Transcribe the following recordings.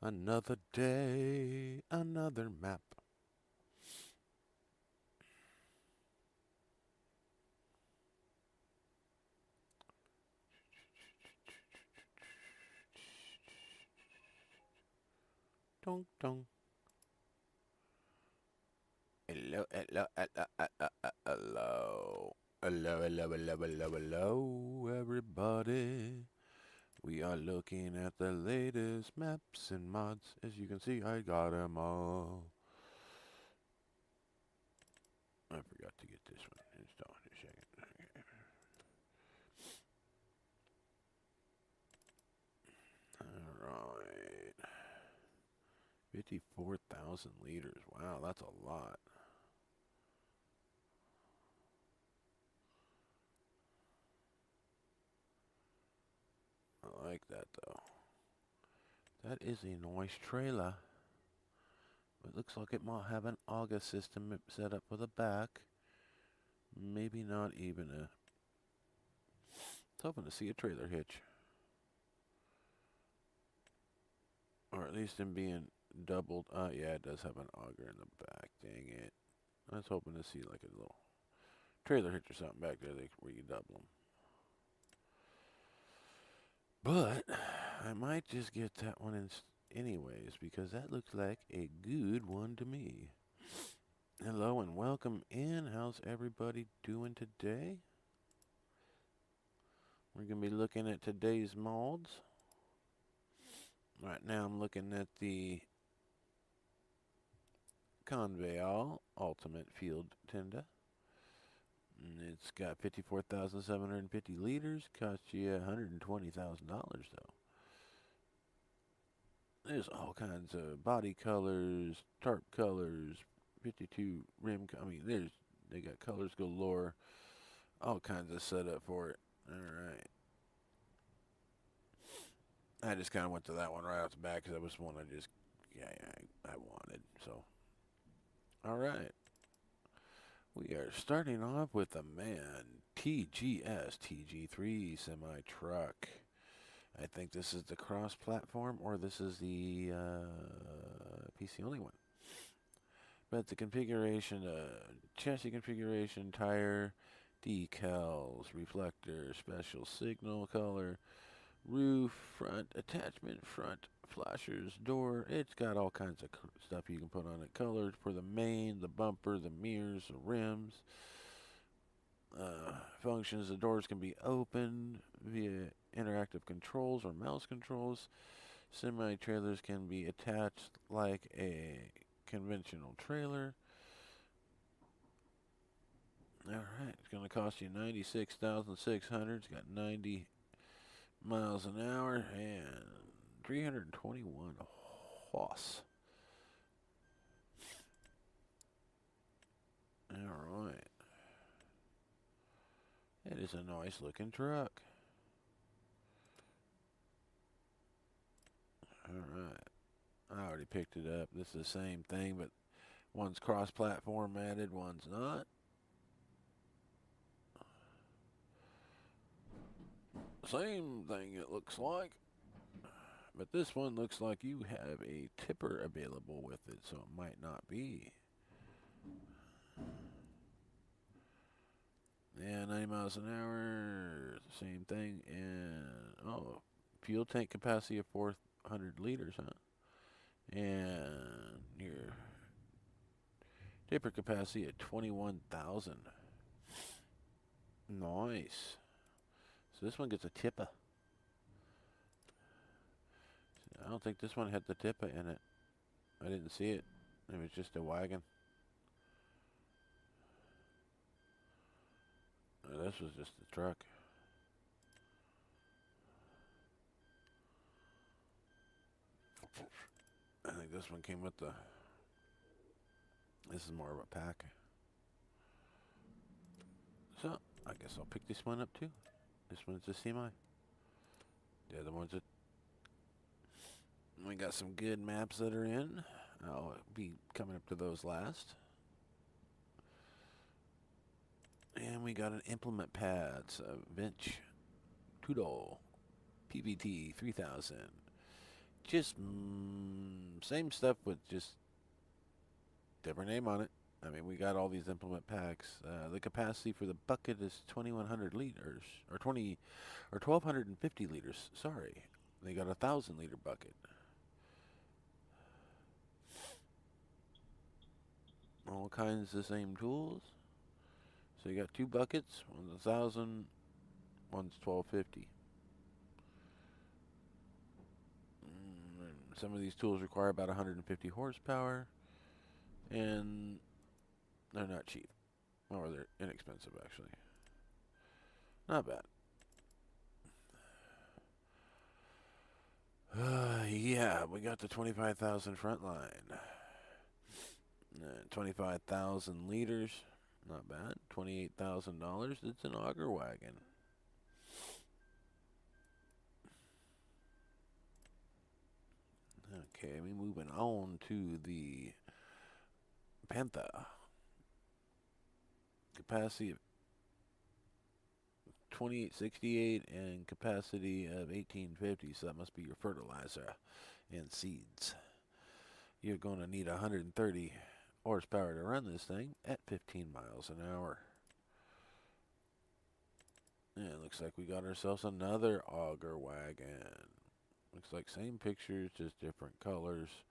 Another day, another map. Dong dong. Hello, hello, hello, hello. Hello, hello, hello, hello, hello, everybody. We are looking at the latest maps and mods. As you can see, I got them all. I forgot to get this one installed in a second. Alright. 54,000 liters. Wow, that's a lot. I like that though. That is a nice trailer. It looks like it might have an auger system set up with a back. Maybe not even a... I was hoping to see a trailer hitch. Or at least in being doubled. Yeah, it does have an auger in the back. Dang it. I was hoping to see like a little trailer hitch or something back there where you double them. But I might just get that one anyways, because that looks like a good one to me. Hello and welcome in. How's everybody doing today? We're going to be looking at today's mods. Right now I'm looking at the Conveyor Ultimate Field Tenda. And it's got 54,750 liters. Costs you $120,000 though. There's all kinds of body colors, tarp colors, 52 rim. They got colors galore. All kinds of setup for it. All right. I just kind of went to that one right off the bat because that was one I wanted. So, all right. We are starting off with the MAN TGS TG3 semi-truck. I think this is the cross-platform, or this is the PC-only one. But the configuration, chassis configuration, tire, decals, reflector, special signal color, roof, front attachment, front flashers, door. It's got all kinds of stuff you can put on it. Colors for the main, the bumper, the mirrors, the rims. Functions, the doors can be opened via interactive controls or mouse controls. Semi-trailers can be attached like a conventional trailer. Alright, it's going to cost you $96,600. It's got 90 miles an hour and 321 horse. Alright. It is a nice looking truck. Alright. I already picked it up. This is the same thing, but one's cross-platform added, one's not. Same thing it looks like. But this one looks like you have a tipper available with it, so it might not be. Yeah, 90 miles an hour, same thing. And, fuel tank capacity of 400 liters, huh? And your tipper capacity at 21,000. Nice. So this one gets a tipper. I don't think this one had the tipper in it. I didn't see it. It was just a wagon. This was just the truck. I think this one came with the... This is more of a pack. So, I guess I'll pick this one up too. This one's a semi. The other one's a... We got some good maps that are in. I'll be coming up to those last. And we got an implement pads, a Vinch Tudor PVT 3000. Just Same stuff with just different name on it. I mean, we got all these implement packs. The capacity for the bucket is 2,100 liters, or 1,250 liters. Sorry, they got a 1,000-liter bucket. All kinds of same tools. So you got two buckets. One's 1,000, one's 1,250. Some of these tools require about 150 horsepower, and they're not cheap. Or they're inexpensive, actually. Not bad. Yeah, we got the 25,000 front line. 25,000 liters. Not bad. $28,000. It's an auger wagon. Okay, we moving on to the Panther. Capacity of 2868 and capacity of 1850, so that must be your fertilizer and seeds. You're going to need 130 horsepower to run this thing at 15 miles an hour. And it looks like we got ourselves another auger wagon. Looks like same pictures, just different colors.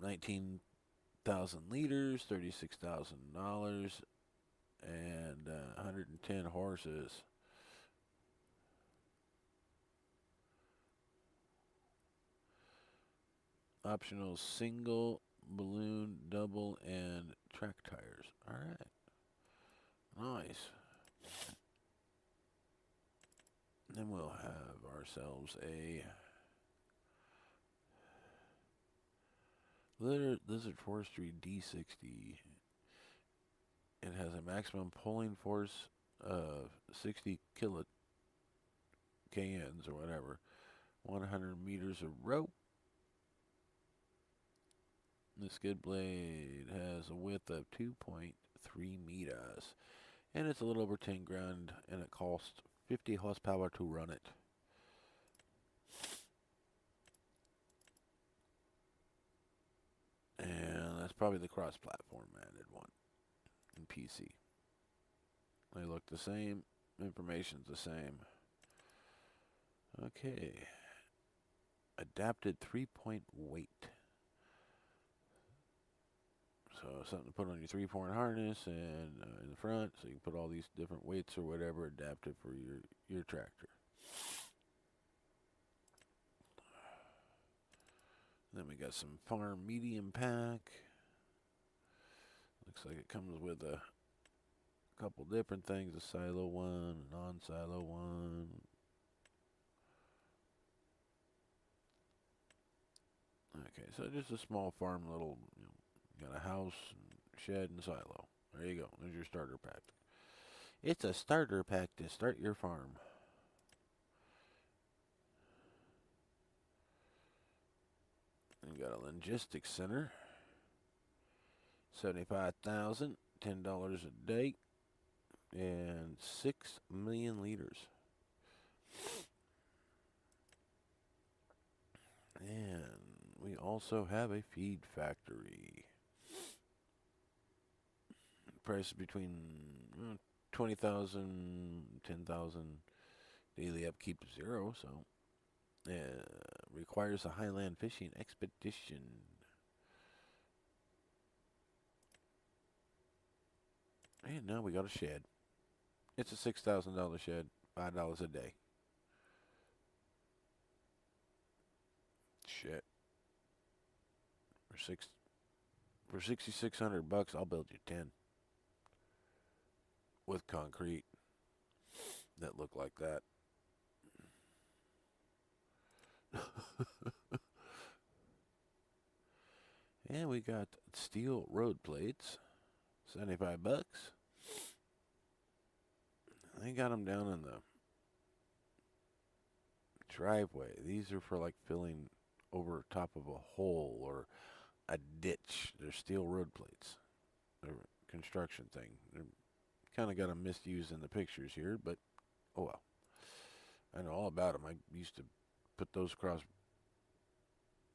19,000 liters, $36,000, and 110 horses. Optional single, balloon, double, and track tires. All right. Nice. Then we'll have ourselves a Lizard Forestry D60. It has a maximum pulling force of 60 kilokns or whatever. 100 meters of rope. The skid blade has a width of 2.3 meters. And it's a little over 10 grand, and it costs 50 horsepower to run it. And that's probably the cross-platform added one in PC. They look the same. Information's the same. Okay. Adapted 3-point weight. So something to put on your 3-point harness and in the front, so you can put all these different weights or whatever adapted for your tractor. Then we got some farm medium pack. Looks like it comes with a couple different things, a silo one, a non-silo one. Okay, so just a small farm, little, got a house, shed, and silo. There you go. There's your starter pack. It's a starter pack to start your farm. And you got a logistics center. 75,000, $10 a day, and 6 million liters. And we also have a feed factory. Price between 20,000, 10,000. Daily upkeep 0, so requires a highland fishing expedition. And now we got a shed. It's a $6,000 shed, $5 a day. Shit. For $6,600, I'll build you 10 with concrete that look like that. And we got steel road plates, $75. They got them down in the driveway. These are for like filling over top of a hole or a ditch. They're steel road plates. They're a construction thing. They're kind of got them misused in the pictures here, but oh well. I know all about them. I used to put those across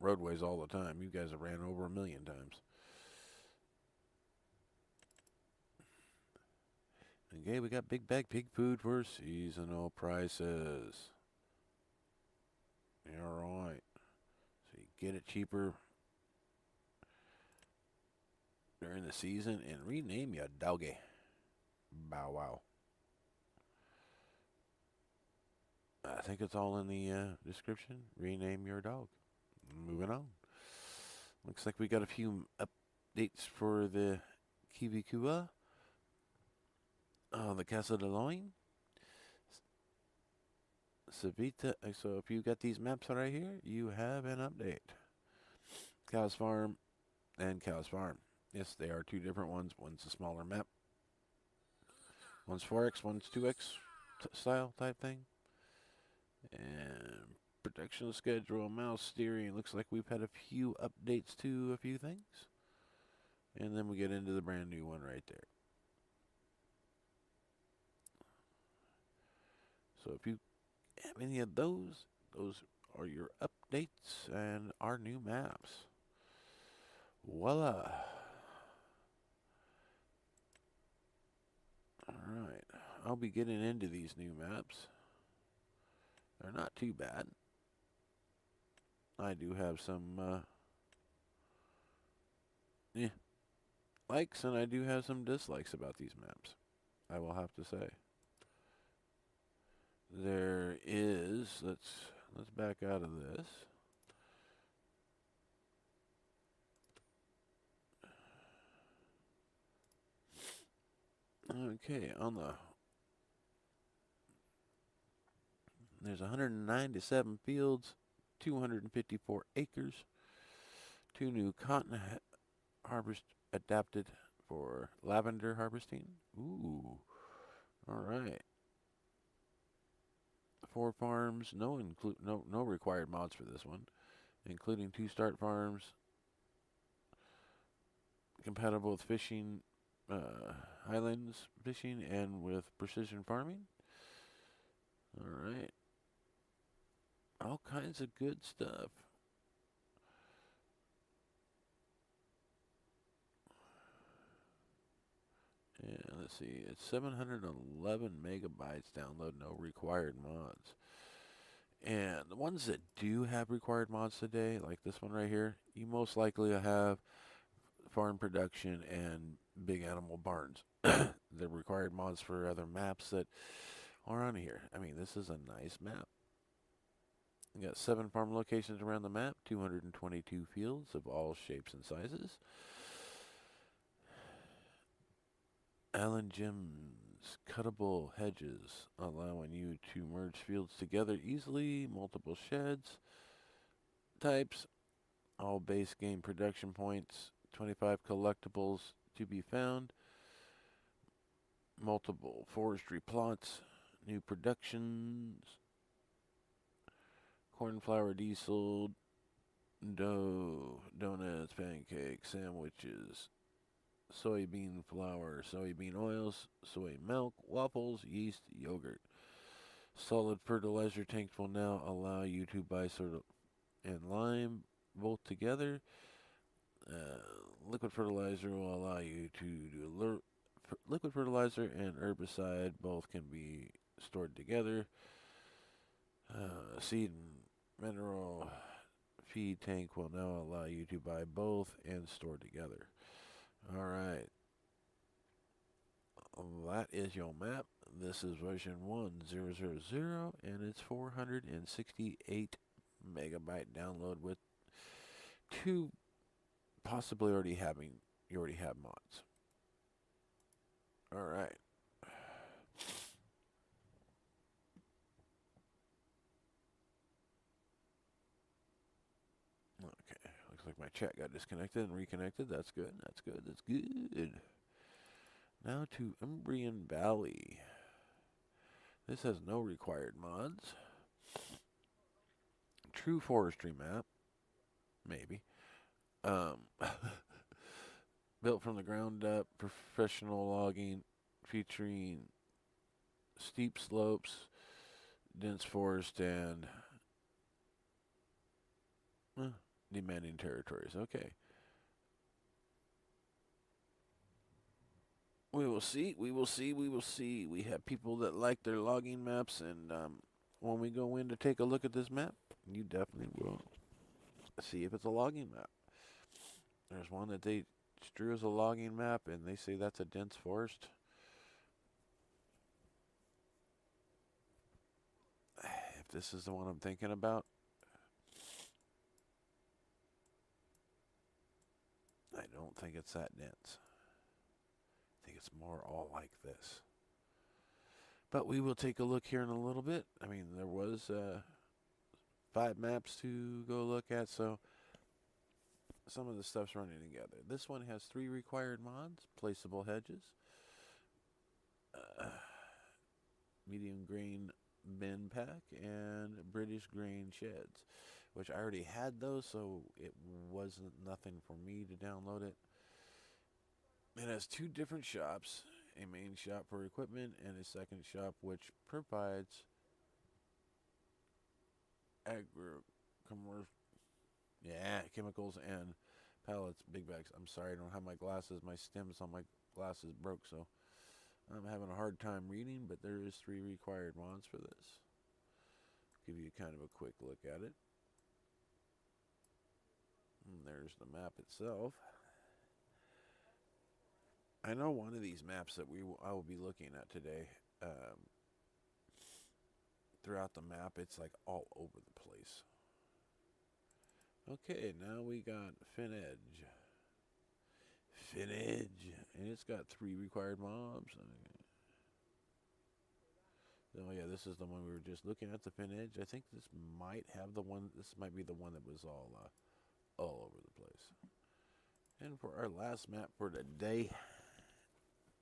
roadways all the time. You guys have ran over 1,000,000 times. Okay, we got Big Bag Pig Food for seasonal prices. Alright. So you get it cheaper during the season and rename your doggy. Bow wow. I think it's all in the description. Rename your dog. Moving on. Looks like we got a few updates for the Kivikua. The Casa de Loin. Savita. So if you got these maps right here, you have an update. Cows Farm and Cows Farm. Yes, they are two different ones. One's a smaller map. One's 4X, one's 2X style type thing. And production schedule, mouse steering. Looks like we've had a few updates to a few things. And then we get into the brand new one right there. So if you have any of those are your updates and our new maps. Voila. Alright, I'll be getting into these new maps. They're not too bad. I do have some likes and I do have some dislikes about these maps, I will have to say. There is, let's back out of this. Okay, there's 197 fields, 254 acres, 2 new cotton harvest adapted for lavender harvesting. Ooh, all right. 4 farms, no required mods for this one, including 2 start farms, compatible with fishing, highlands fishing, and with precision farming. All right. All kinds of good stuff. Yeah, let's see. It's 711 megabytes download, no required mods. And the ones that do have required mods today, like this one right here, you most likely have farm production and big animal barns. The required mods for other maps that are on here. I mean, this is a nice map. We got 7 farm locations around the map, 222 fields of all shapes and sizes. Allen Jim's cuttable hedges, allowing you to merge fields together easily. Multiple sheds types, all base game production points. 25 collectibles to be found. Multiple forestry plots. New productions. Cornflower diesel. Dough, donuts, pancakes, sandwiches. Soybean flour, soybean oils, soy milk, waffles, yeast, yogurt. Solid fertilizer tanks will now allow you to buy soda and lime both together. Liquid fertilizer will allow you to do liquid fertilizer and herbicide both can be stored together. Seed and mineral feed tank will now allow you to buy both and store together. All right. That is your map. This is version 1.0.0 and it's 468 megabyte download with 2 possibly you already have mods. All right. Okay. Looks like my chat got disconnected and reconnected. That's good. That's good. That's good. Now to Umbrian Valley. This has no required mods. True forestry map. Maybe. Built from the ground up, professional logging, featuring steep slopes, dense forest, and demanding territories. Okay. We will see. We will see. We will see. We have people that like their logging maps, and when we go in to take a look at this map, you definitely will see if it's a logging map. There's one that they drew as a logging map, and they say that's a dense forest. If this is the one I'm thinking about, I don't think it's that dense. I think it's more all like this. But we will take a look here in a little bit. I mean, there was 5 maps to go look at, so some of the stuff's running together. This one has 3 required mods: placeable hedges, uh, medium grain bin pack, and British grain sheds, which I already had those, so it wasn't nothing for me to download it. It has 2 different shops, a main shop for equipment and a second shop which provides agro commercial, yeah, chemicals and pallets, big bags. I'm sorry, I don't have my glasses. My stems on my glasses broke, so I'm having a hard time reading, but there is 3 required mods for this. Give you kind of a quick look at it. And there's the map itself. I know one of these maps that I will be looking at today. Throughout the map, it's like all over the place. Okay, now we got Fin Edge. Fin Edge, and it's got 3 required mobs. Oh yeah, this is the one we were just looking at, the Fin Edge. I think this might have the one. This might be the one that was all over the place. And for our last map for today,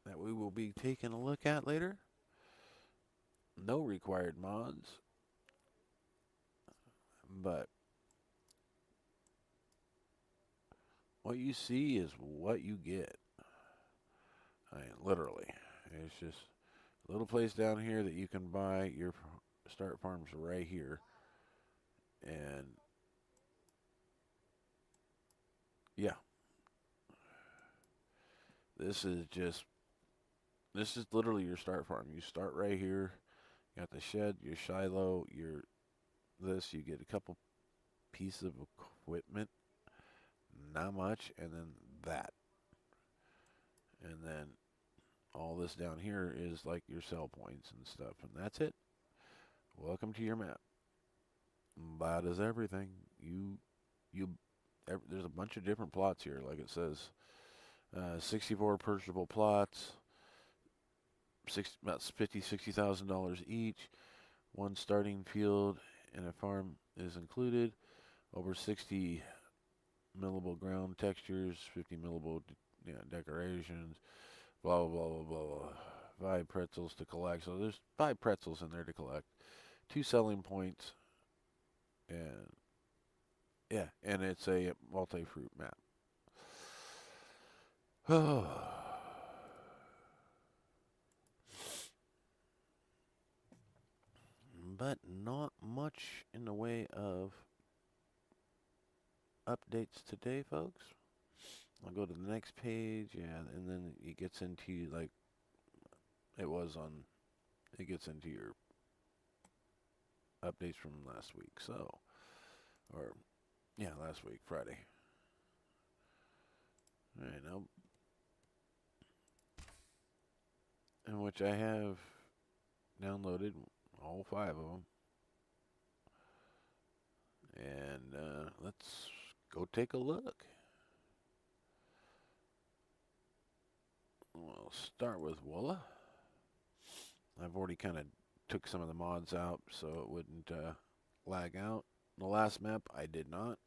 that we will be taking a look at later. No required mods, but what you see is what you get. I mean, literally, it's just a little place down here that you can buy your start farms right here, and yeah, this is just this is literally your start farm. You start right here. You got the shed, your silo, your this. You get a couple pieces of equipment, not much, and then that, and then all this down here is like your sell points and stuff, and that's it. Welcome to your map. That is everything. You. There's a bunch of different plots here, like it says. 64 purchasable plots, about $60,000 each. One starting field and a farm is included. Over 60 millable ground textures, 50 millable decorations, blah, blah, blah, blah, blah. 5 pretzels to collect. So there's 5 pretzels in there to collect. 2 selling points. And yeah, and it's a multi-fruit map. But not much in the way of updates today, folks. I'll go to the next page, yeah, and then it gets into like it was on. It gets into your updates from last week, so or yeah, last week Friday. All right, now, in which I have downloaded all 5 of them, and let's go take a look. We'll start with Woola. I've already kind of took some of the mods out so it wouldn't lag out. The last map I did not.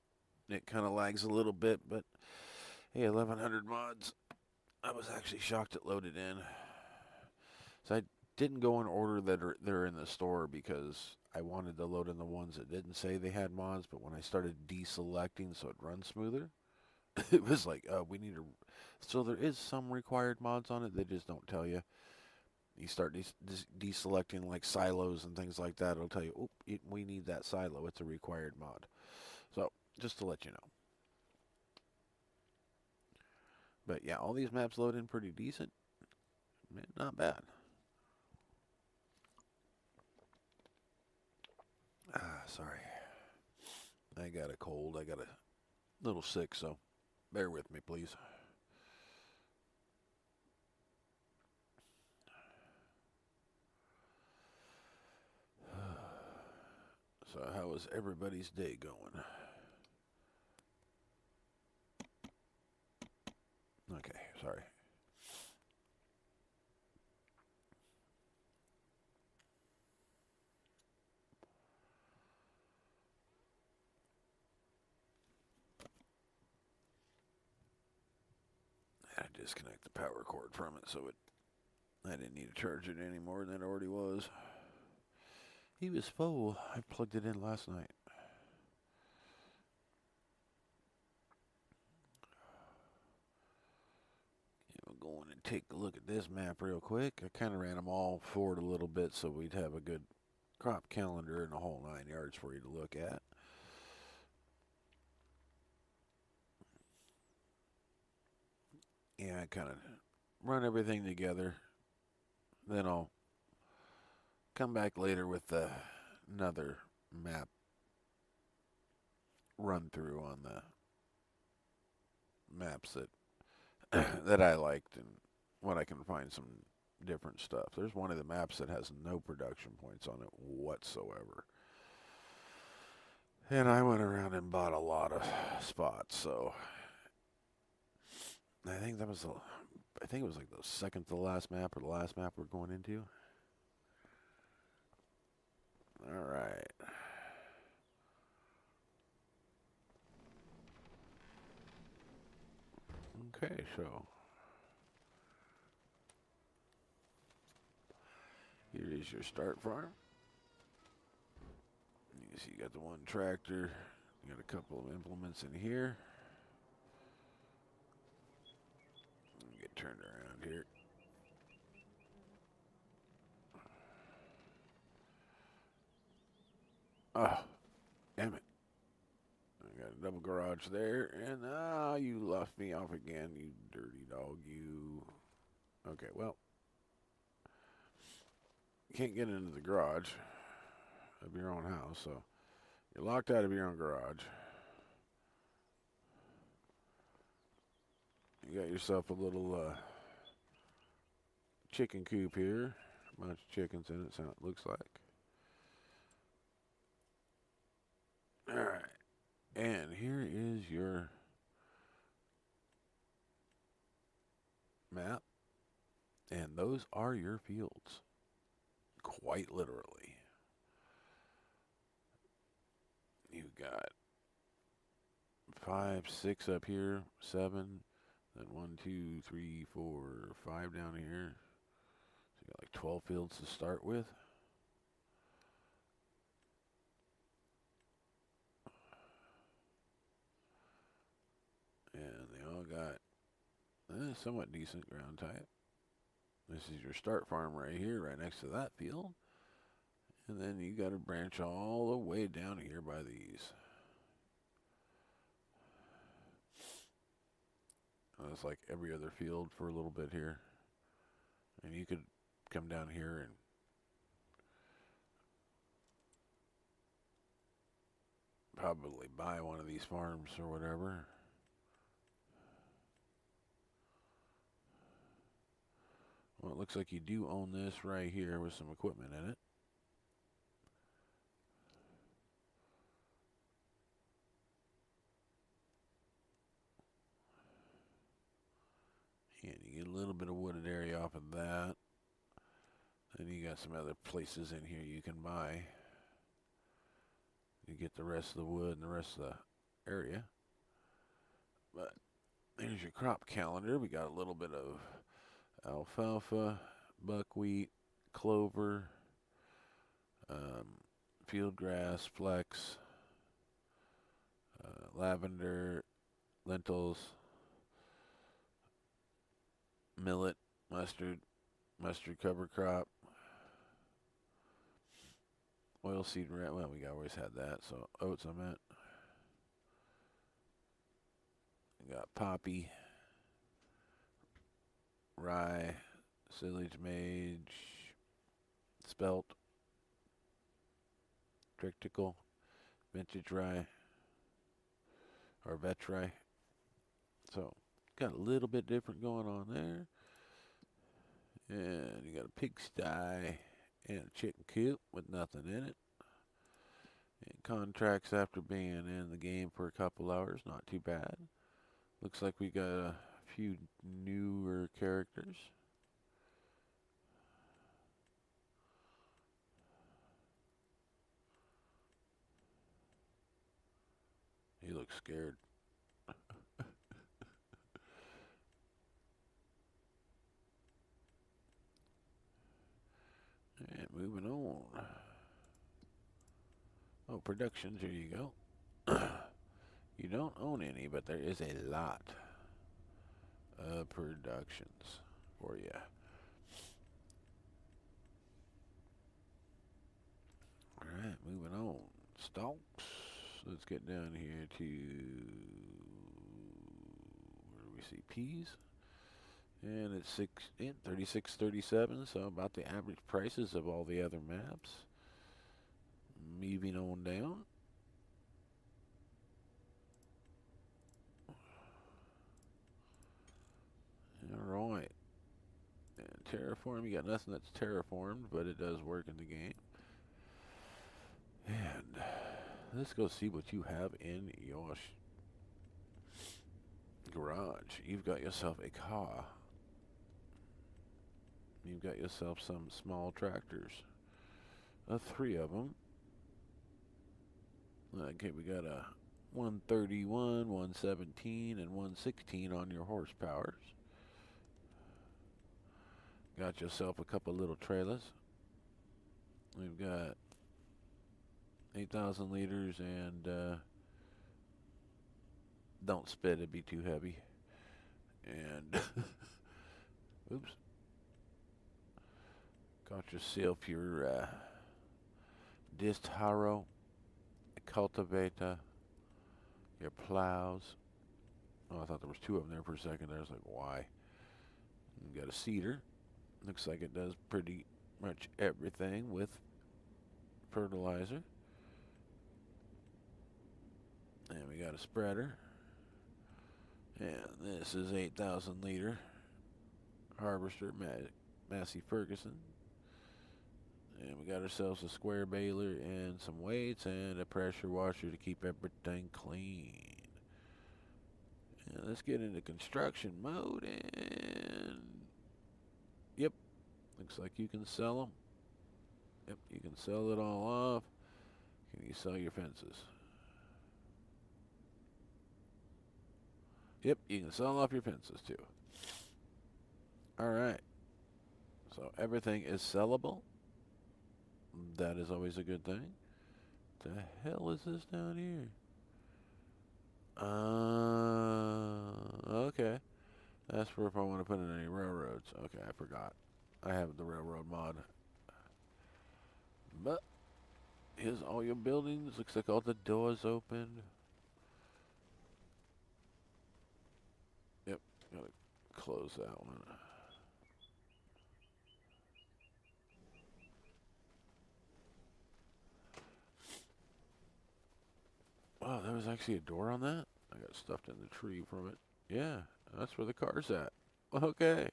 It kind of lags a little bit, but hey, 1100 mods. I was actually shocked it loaded in. So I didn't go in order that they're in the store because I wanted to load in the ones that didn't say they had mods, but when I started deselecting so it runs smoother, it was like, we need to. So there is some required mods on it, they just don't tell you. You start deselecting like silos and things like that, it'll tell you, oh, we need that silo, it's a required mod. So Just to let you know. But yeah, all these maps load in pretty decent. Not bad. Sorry. I got a cold. I got a little sick, so bear with me, please. So how was everybody's day going? Okay, sorry. I disconnect the power cord from it, so I didn't need to charge it any more than it already was. He was full. I plugged it in last night. We'll go in and take a look at this map real quick. I kind of ran them all forward a little bit so we'd have a good crop calendar and a whole 9 yards for you to look at. Yeah, I kind of run everything together. Then I'll come back later with another map run through on the maps that that I liked and when I can find some different stuff. There's one of the maps that has no production points on it whatsoever. And I went around and bought a lot of spots, so I think it was like the second to last map or the last map we're going into. All right. Okay, so here is your start farm. You see you got the one tractor. You got a couple of implements in here. Get turned around here. Oh, damn it. I got a double garage there, and you left me off again, you dirty dog, you. Okay, well, you can't get into the garage of your own house, so you're locked out of your own garage. You got yourself a little chicken coop here. A bunch of chickens in it, so it looks like. Alright. And here is your map. And those are your fields. Quite literally. You've got 5, 6 up here, 7, then 1, 2, 3, 4, 5 down here. So you got like 12 fields to start with. And they all got somewhat decent ground type. This is your start farm right here, right next to that field. And then you got to branch all the way down here by these. It's like every other field for a little bit here. And you could come down here and probably buy one of these farms or whatever. Well, it looks like you do own this right here with some equipment in it. And you get a little bit of wooded area off of that. Then you got some other places in here you can buy. You get the rest of the wood and the rest of the area. But here's your crop calendar. We got a little bit of alfalfa, buckwheat, clover, field grass, flex, lavender, lentils, millet, mustard cover crop, oilseed rape. Well, we always had that. So oats, I meant. got poppy, rye, silage mage, spelt, trictical, vintage rye, or vetch rye. So, got a little bit different going on there. And you got a pigsty and a chicken coop with nothing in it. And contracts after being in the game for a couple hours, not too bad. Looks like we got a few newer characters. He looks scared. And moving on. Oh, productions, here you go. You don't own any, but there is a lot of productions for you. Alright, moving on. Stalks. Let's get down here to where do we see peas? And it's 36.37, so about the average prices of all the other maps. Moving on down. Alright. And terraform, you got nothing that's terraformed, but it does work in the game. And let's go see what you have in your garage. You've got yourself a car. You've got yourself some small tractors. 3 of them. Okay, we got a 131, 117, and 116 on your horsepowers. Got yourself a couple little trailers. We've got 8,000 liters and don't spit, it'd be too heavy. And oops. Got yourself your disc harrow, cultivator, your plows. Oh, I thought there was 2 of them there for a second. I was like, why? You got a seeder. Looks like it does pretty much everything with fertilizer. And we got a spreader. And this is 8,000 liter harvester, Massey Ferguson. And we got ourselves a square baler and some weights and a pressure washer to keep everything clean. And let's get into construction mode. And yep, looks like you can sell them. Yep, you can sell it all off. Can you sell your fences? Yep, you can sell off your fences too. Alright. So everything is sellable. That is always a good thing. What the hell is this down here? Okay. That's for if I want to put in any railroads. Okay, I forgot. I have the railroad mod. But here's all your buildings. Looks like all the doors opened. Yep, gotta close that one. Oh, there was actually a door on that? I got stuffed in the tree from it. Yeah, that's where the car's at. Okay.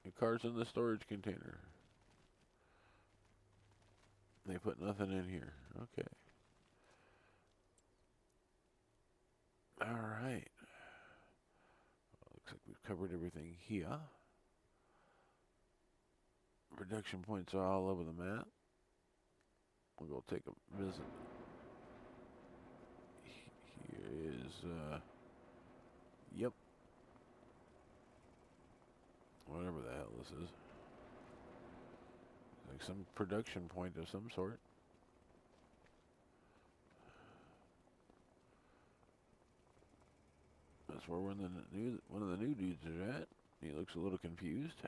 The car's in the storage container. They put nothing in here. Okay. Alright. Looks like we've covered everything here. Production points are all over the map. We'll go take a visit. Here is, yep. Whatever the hell this is. Like some production point of some sort. That's where one of the new dudes is at. He looks a little confused.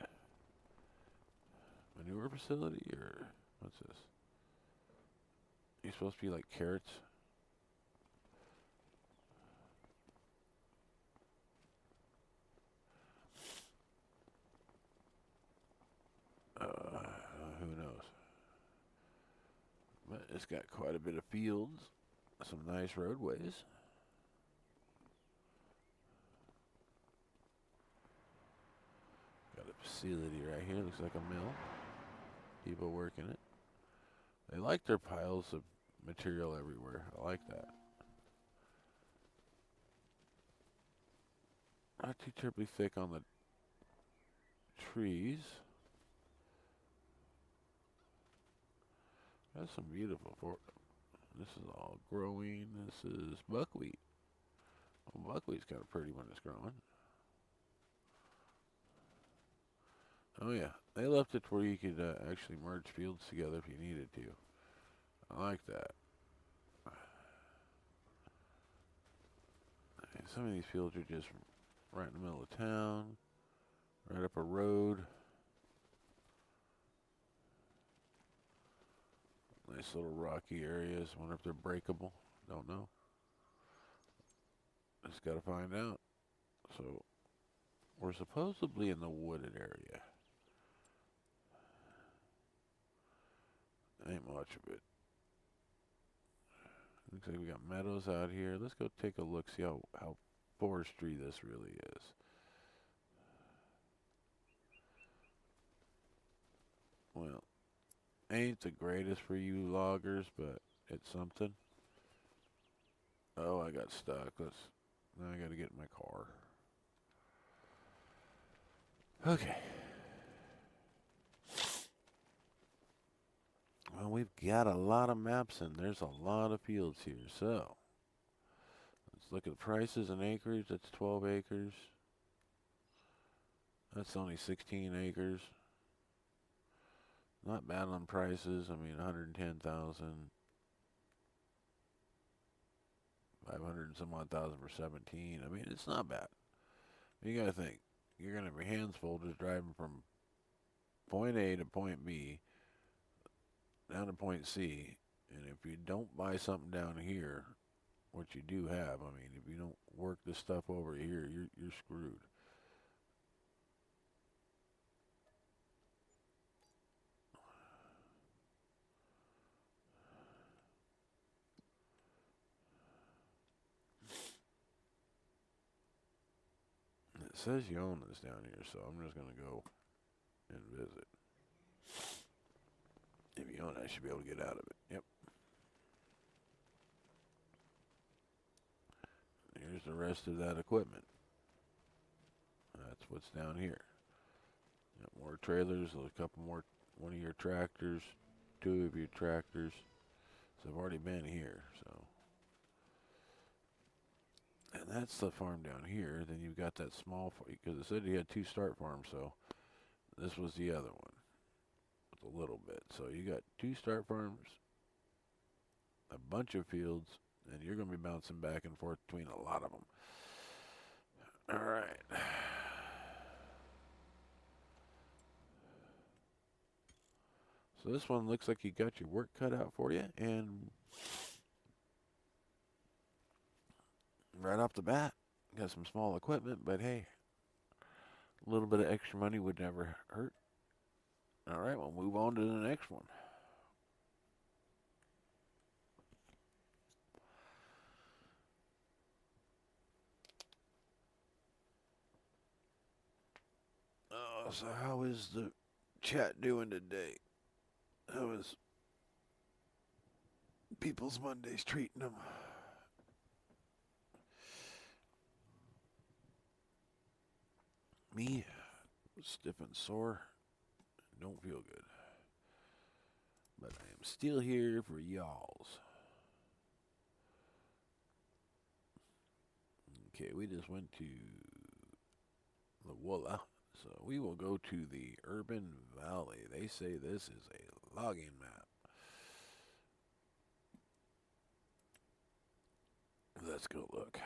Manure facility, or what's this? He's supposed to be like carrots. It's got quite a bit of fields, some nice roadways. Got a facility right here, looks like a mill. People working it. They like their piles of material everywhere. I like that. Not too terribly thick on the trees. That's some beautiful This is all growing. This is buckwheat. Well, buckwheat's kind of pretty when it's growing. Oh yeah, they left it where you could actually merge fields together if you needed to. I like that. And some of these fields are just right in the middle of town, right up a road. Nice little rocky areas. Wonder if they're breakable. Don't know. Just gotta find out. So, we're supposedly in the wooded area. Ain't much of it. Looks like we got meadows out here. Let's go take a look, see how forestry this really is. Well, ain't the greatest for you loggers, but it's something. Oh, I got stuck. Now I gotta get in my car. Okay. Well, we've got a lot of maps and there's a lot of fields here, so let's look at the prices in acreage. That's 12 acres. That's only 16 acres. Not bad on prices. I mean, 110,000, 500 and some odd thousand for 17. I mean, it's not bad. You gotta think, you're gonna have your hands full just driving from point A to point B, down to point C, and if you don't buy something down here, what you do have, I mean, if you don't work this stuff over here, you're screwed. It says you own this down here, so I'm just gonna go and visit. If you own it, I should be able to get out of it. Yep. Here's the rest of that equipment. That's what's down here. Yep, more trailers, a couple more, one of your tractors, two of your tractors. So I've already been here, so. And that's the farm down here. Then you've got that small, because it said you had two start farms, so this was the other one. With a little bit. So you got two start farms, a bunch of fields, and you're going to be bouncing back and forth between a lot of them. All right. So this one looks like you got your work cut out for you, and right off the bat, got some small equipment, but hey, a little bit of extra money would never hurt. All right, we'll move on to the next one. So how is the chat doing today? How is People's Mondays treating them? Me, stiff and sore, don't feel good. But I am still here for y'alls. Okay, we just went to the Woola. So we will go to the Urban Valley. They say this is a logging map. Let's go look.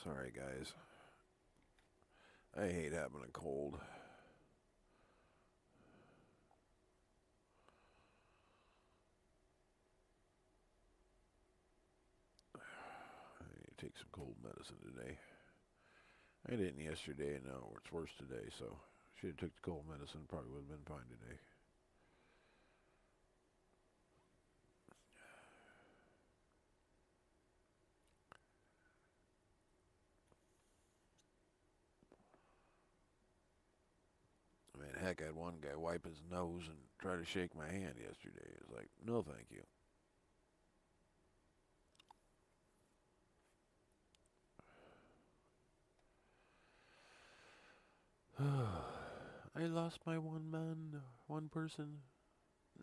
Sorry, guys. I hate having a cold. I need to take some cold medicine today. I didn't yesterday, and now it's worse today, so should have took the cold medicine. Probably would have been fine today. I mean, heck, I had one guy wipe his nose and try to shake my hand yesterday. It was like, no, thank you. I lost my one person.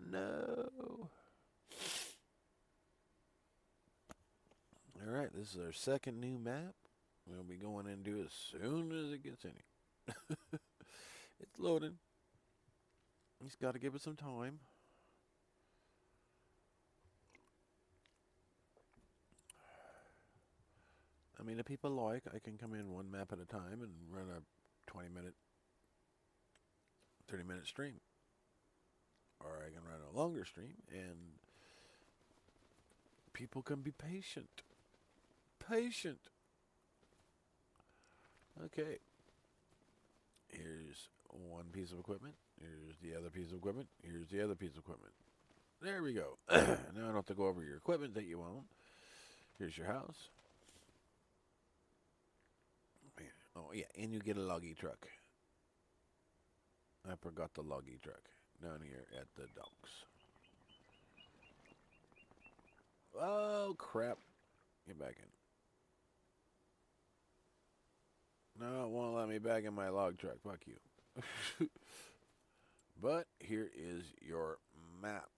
No. All right, this is our second new map. We'll be going into as soon as it gets any. It's loading. He's got to give it some time. I mean, if people like, I can come in one map at a time and run a 20-minute, 30-minute stream. Or I can run a longer stream, and people can be patient. Patient. Okay. Here's one piece of equipment. Here's the other piece of equipment. Here's the other piece of equipment. There we go. Now I don't have to go over your equipment that you own. Here's your house. Oh, yeah, and you get a loggy truck. I forgot the loggy truck down here at the docks. Oh, crap. Get back in. No, it won't let me back in my log truck. Fuck you. But here is your map.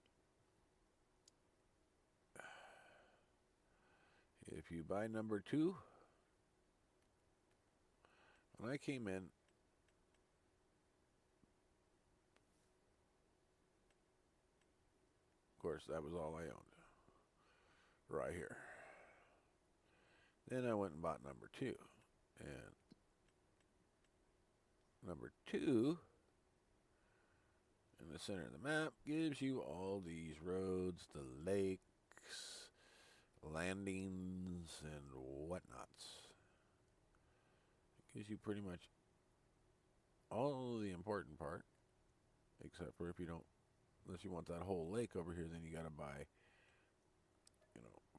If you buy number 2, when I came in, of course, that was all I owned. Right here. Then I went and bought number 2. And number 2, in the center of the map, gives you all these roads, the lakes, landings, and whatnots. It gives you pretty much all the important part, except for if you don't, unless you want that whole lake over here, then you got to buy,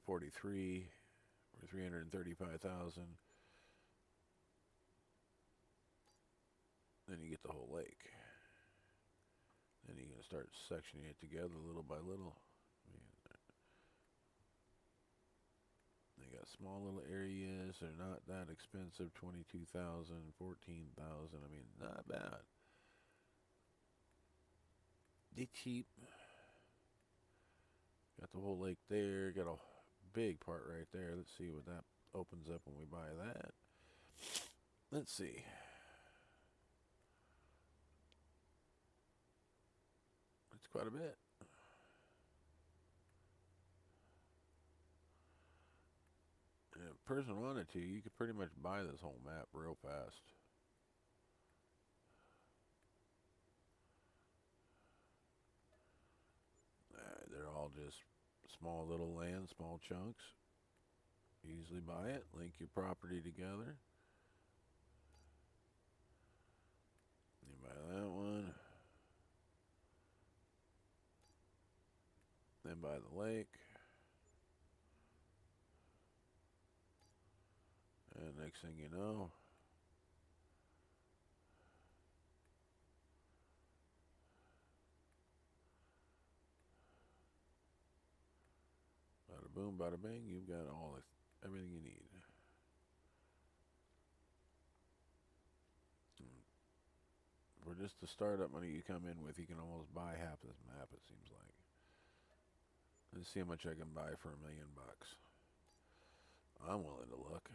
43 or 335,000. Then you get the whole lake. Then you can start sectioning it together little by little. They got small little areas. They're not that expensive. 22,000, 14,000. I mean, not bad. They cheap. Got the whole lake there. Got a big part right there. Let's see what that opens up when we buy that. Let's see. It's quite a bit. And if a person wanted to, you could pretty much buy this whole map real fast. They're all just small little land, small chunks. Easily buy it. Link your property together. You buy that one. Then buy the lake. And next thing you know, bada boom, bada bang, you've got everything you need. For just the startup money you come in with, you can almost buy half this map, it seems like. Let's see how much I can buy for $1 million. I'm willing to look.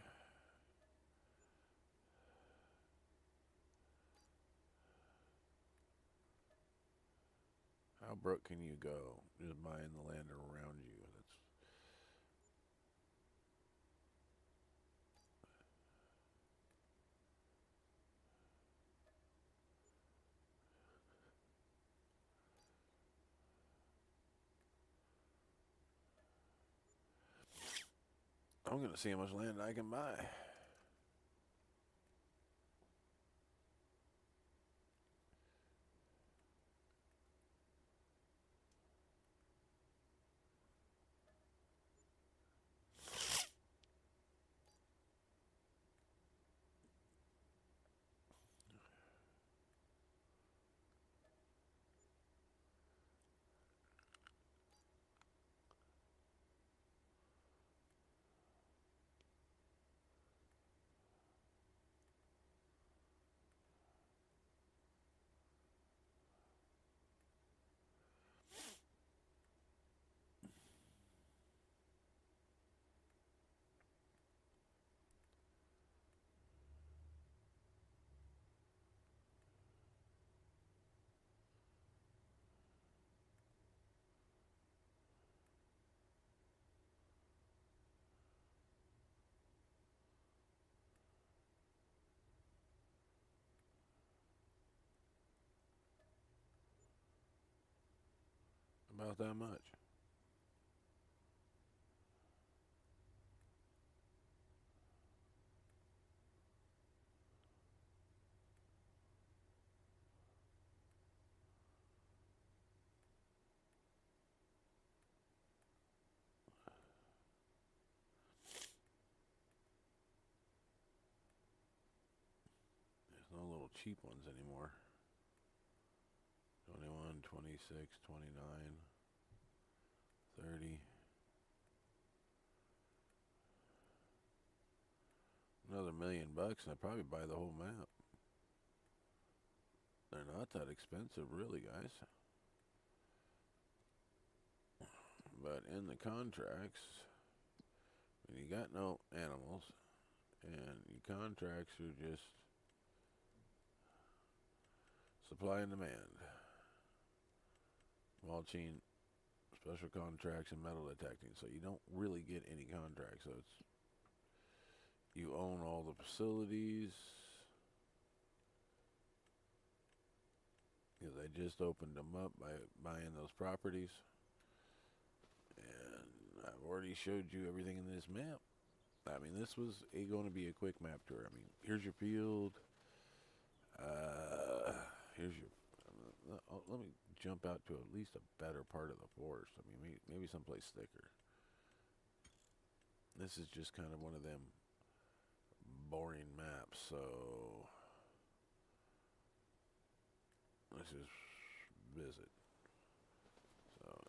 How broke can you go just buying the land around you? I'm going to see how much land I can buy. About that much. There's no little cheap ones anymore. 21, 26, 29, 30. Another $1,000,000 and I'd probably buy the whole map. They're not that expensive really, guys. But in the contracts, when you got no animals and your contracts are just supply and demand. Mulching, special contracts, and metal detecting. So you don't really get any contracts. So it's you own all the facilities. Because I just opened them up by buying those properties. And I've already showed you everything in this map. I mean, this was going to be a quick map tour. I mean, here's your field. Here's your... let me jump out to at least a better part of the forest. I mean, maybe someplace thicker. This is just kind of one of them boring maps, so let's just visit. So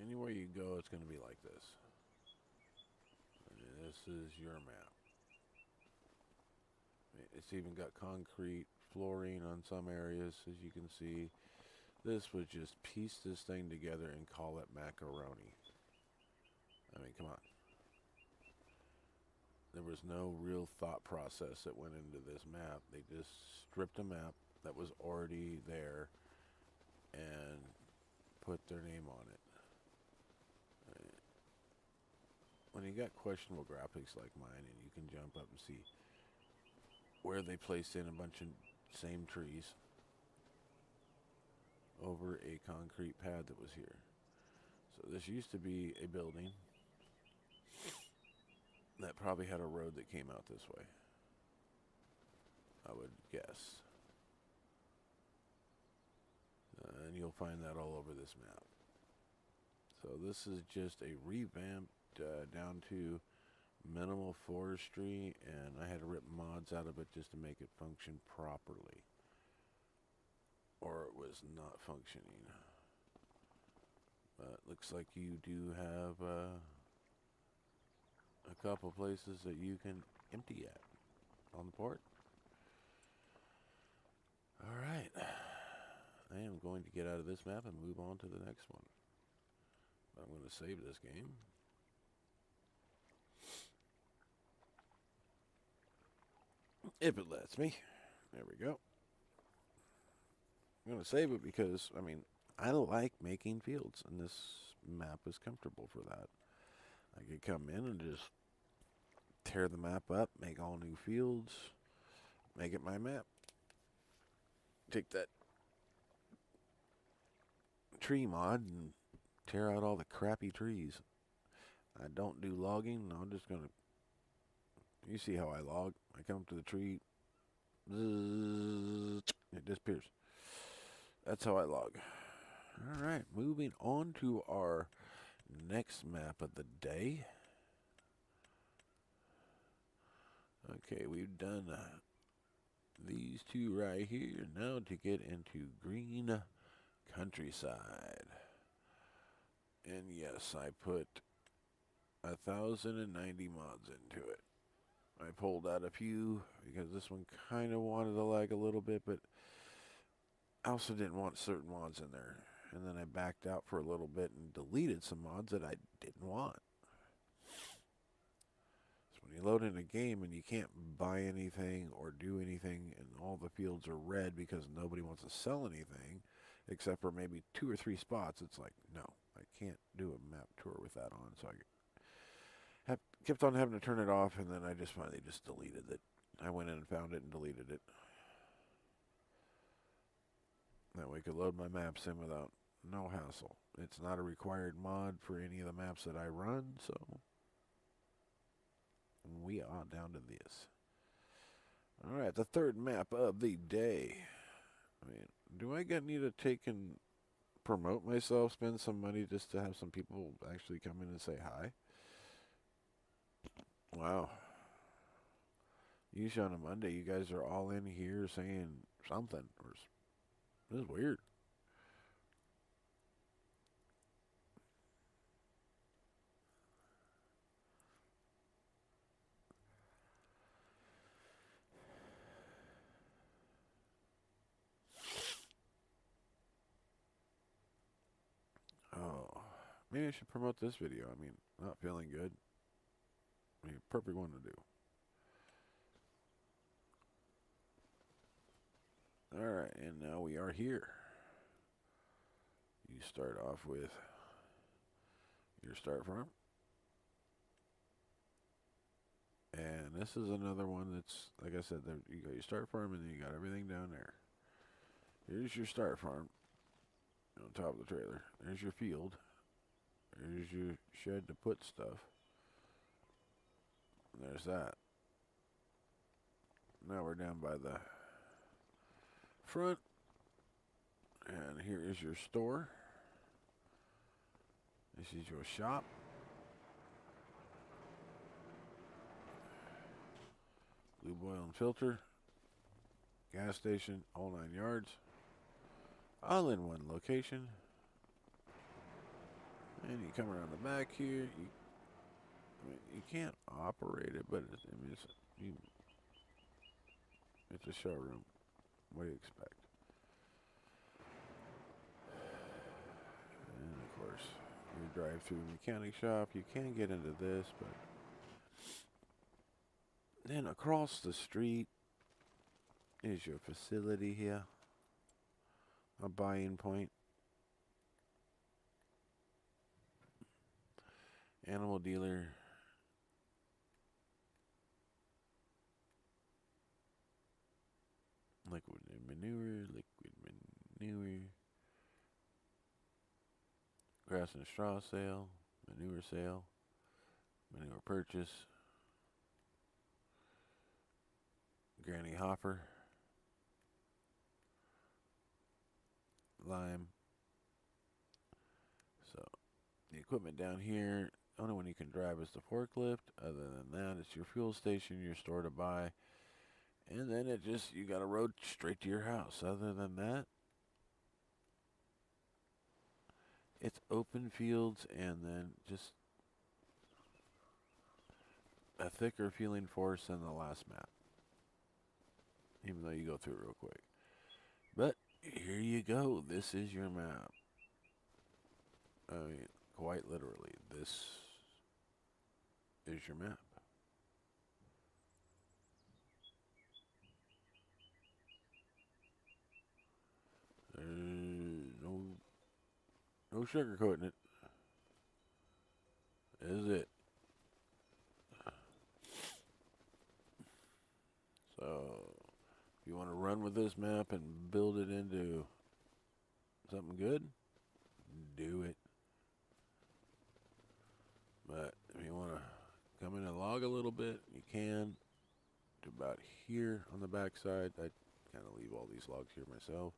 anywhere you go, it's going to be like this. And this is your map. It's even got concrete flooring on some areas, as you can see. This would just piece this thing together and call it macaroni. I mean, come on. There was no real thought process that went into this map. They just stripped a map that was already there and put their name on it. When you got questionable graphics like mine and you can jump up and see where they placed in a bunch of same trees over a concrete pad that was here. So this used to be a building that probably had a road that came out this way, I would guess. And you'll find that all over this map. So this is just a revamped down to minimal forestry, and I had to rip mods out of it just to make it function properly, or it was not functioning. But looks like you do have a couple places that you can empty at on the port. Alright, I am going to get out of this map and move on to the next one. I'm going to save this game. If it lets me. There we go. I'm going to save it because, I mean, I like making fields, and this map is comfortable for that. I could come in and just tear the map up, make all new fields, make it my map. Take that tree mod and tear out all the crappy trees. I don't do logging. I'm just going to... You see how I log. I come up to the tree. It disappears. That's how I log. Alright, moving on to our next map of the day. Okay, we've done these two right here. Now to get into green countryside. And yes, I put 1,090 mods into it. I pulled out a few because this one kind of wanted to lag a little bit, but I also didn't want certain mods in there. And then I backed out for a little bit and deleted some mods that I didn't want. So when you load in a game and you can't buy anything or do anything and all the fields are red because nobody wants to sell anything except for maybe 2 or 3 spots, it's like, no, I can't do a map tour with that on. So I kept on having to turn it off, and then I just finally just deleted it. I went in and found it and deleted it. That way I could load my maps in without no hassle. It's not a required mod for any of the maps that I run, so we are down to this. Alright, the third map of the day. I mean, do I need to take and promote myself, spend some money just to have some people actually come in and say hi? Wow. Usually on a Monday, you guys are all in here saying something. This is weird. Oh, maybe I should promote this video. I mean, not feeling good. I mean, perfect one to do. Alright, and now we are here. You start off with your start farm. And this is another one that's, like I said, you got your start farm and then you got everything down there. Here's your start farm on top of the trailer. There's your field. There's your shed to put stuff. And there's that. Now we're down by the front. And here is your store. This is your shop. Lube oil and filter. Gas station, all 9 yards. All in one location. And you come around the back here. You can't operate it, but it's a showroom. What do you expect? And of course, your drive-through mechanic shop. You can get into this, but then across the street is your facility here. A buy-in point. Animal dealer. Liquid manure. Grass and straw sale. Manure sale. Manure purchase. Granny hopper. Lime. So, the equipment down here, the only one you can drive is the forklift. Other than that, it's your fuel station, your store to buy. And then you got a road straight to your house. Other than that, it's open fields and then just a thicker feeling force than the last map. Even though you go through it real quick. But here you go. This is your map. I mean, quite literally, this is your map. No sugarcoating it. This is it. So, if you want to run with this map and build it into something good, do it. But if you want to come in and log a little bit, you can. To about here on the back side. I kind of leave all these logs here myself.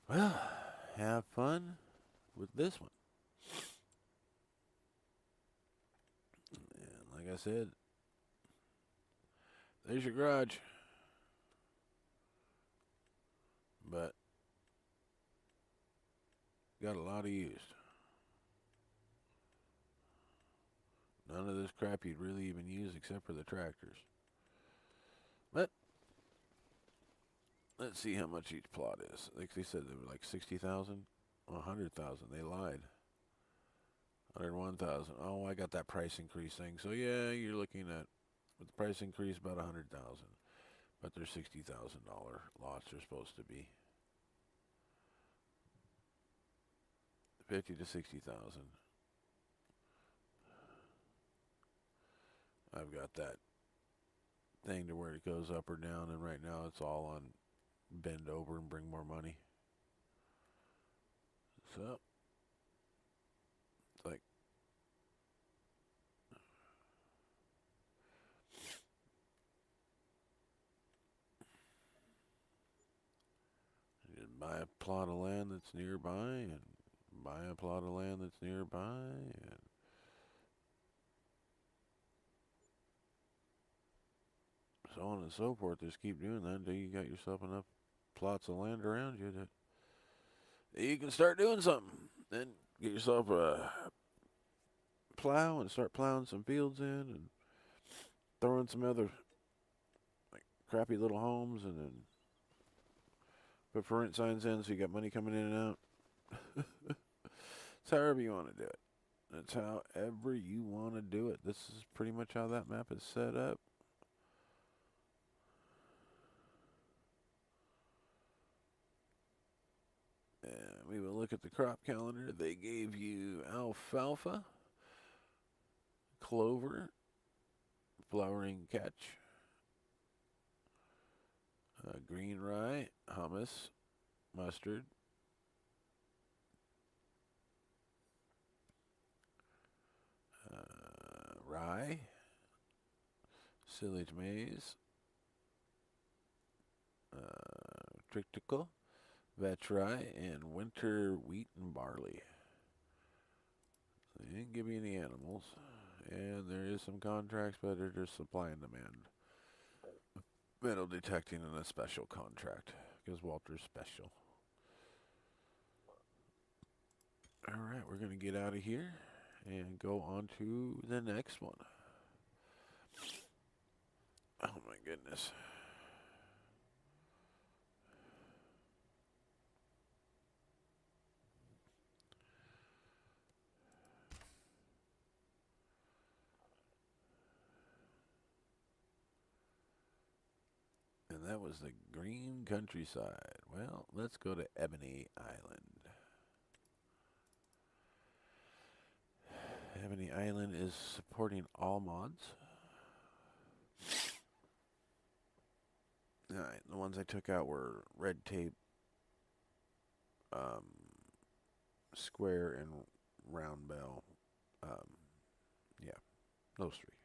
Well, have fun with this one. And like I said, there's your garage. But got a lot of used. None of this crap you'd really even use except for the tractors. But let's see how much each plot is. Like they said, they were like 60,000, 100,000. They lied. 101,000. Oh, I got that price increase thing. So yeah, you're looking at with the price increase about 100,000. But they're $60,000 lots are supposed to be. 50 to 60,000. I've got that thing to where it goes up or down, and right now it's all on bend over and bring more money. So, it's like, you just buy a plot of land that's nearby, and buy a plot of land that's nearby, and so on and so forth. Just keep doing that until you got yourself enough plots of land around you that you can start doing something. Then get yourself a plow and start plowing some fields in and throwing some other like crappy little homes, and then put for rent signs in so you got money coming in and out. It's however you want to do it. That's however you want to do it. This is pretty much how that map is set up. And we will look at the crop calendar. They gave you alfalfa, clover, flowering catch, green rye, hummus, mustard, rye, silage maize, triticale, vetch rye, and winter wheat and barley. They didn't give me any animals. And there is some contracts, but they're just supply and demand. Metal detecting in a special contract, because Walter's special. Alright, we're going to get out of here and go on to the next one. Oh my goodness. And that was the green countryside. Well, let's go to Ebony Island. Ebony Island is supporting all mods. Alright, the ones I took out were red tape, square, and round bell. Yeah, those three.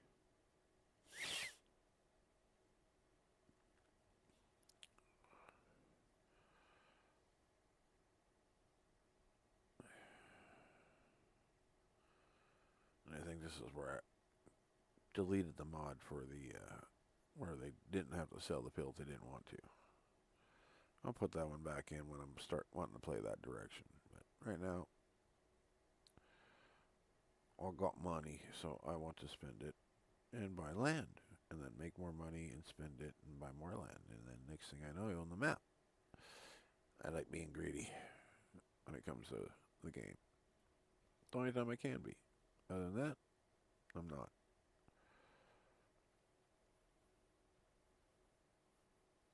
And I think this is where I deleted the mod for the, where they didn't have to sell the pills they didn't want to. I'll put that one back in when I'm wanting to play that direction. But right now, I got money, so I want to spend it and buy land, and then make more money and spend it and buy more land, and then next thing I know, I own the map. I like being greedy when it comes to the game. The only time I can be. Other than that, I'm not.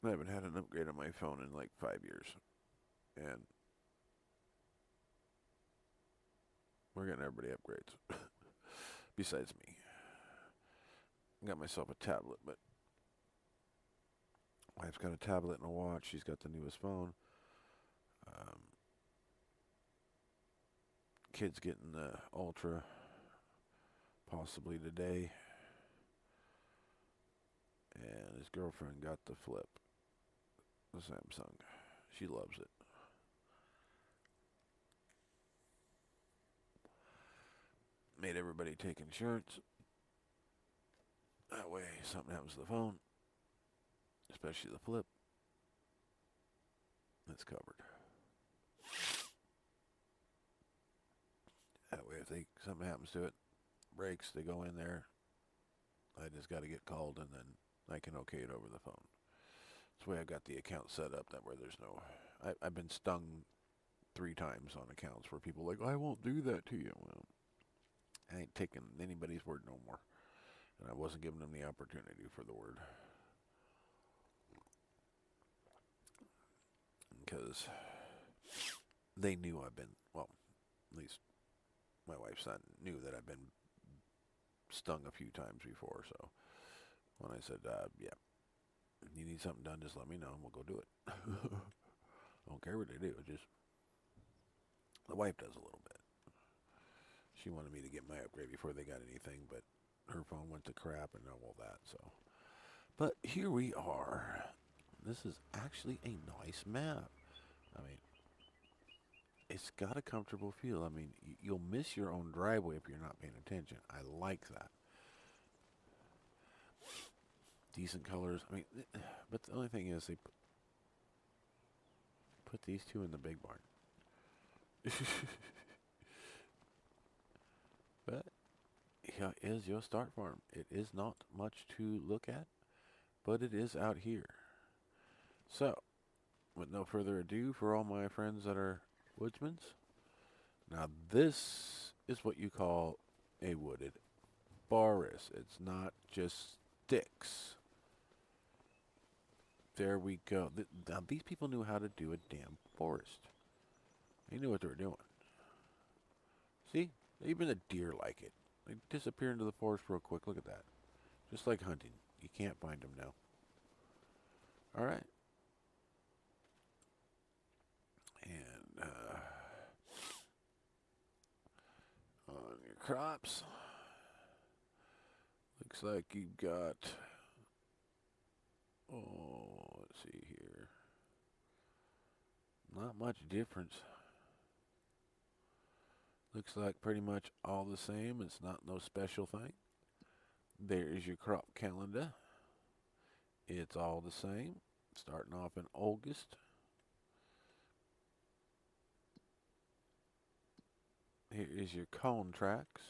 I haven't had an upgrade on my phone in like 5 years. And we're getting everybody upgrades. Besides me. I got myself a tablet, but wife's got a tablet and a watch. She's got the newest phone. Kid's getting the Ultra possibly today. And his girlfriend got the Flip. The Samsung. She loves it. Made everybody take insurance. That way, if something happens to the phone, especially the Flip, it's covered. That way, if something happens to it, breaks, they go in there. I just got to get called, and then I can okay it over the phone. That's the way I got the account set up. That way, there's no. I've been stung 3 times on accounts where people are like, I won't do that to you. Well, I ain't taking anybody's word no more. And I wasn't giving them the opportunity for the word. Because they knew I've been, well, at least my wife's son knew that I've been stung a few times before. So when I said, yeah, If you need something done, just let me know and we'll go do it. I don't care what they do. Just the wife does a little bit. She wanted me to get my upgrade before they got anything, but her phone went to crap and all that. So, but here we are. This is actually a nice map. I mean, it's got a comfortable feel. I mean, you'll miss your own driveway if you're not paying attention. I like that. Decent colors. I mean, but the only thing is they put these two in the big barn. But here is your start farm. It is not much to look at, but it is out here. So, with no further ado, for all my friends that are woodsmen, now this is what you call a wooded forest. It's not just sticks. There we go. Now these people knew how to do a damn forest. They knew what they were doing. See? Even the deer like it. They disappear into the forest real quick. Look at that. Just like hunting. You can't find them now. Alright. And, on your crops, looks like you've got, oh, let's see here. Not much difference. Looks like pretty much all the same. It's not no special thing. There is your crop calendar. It's all the same. Starting off in August. Here is your contracts.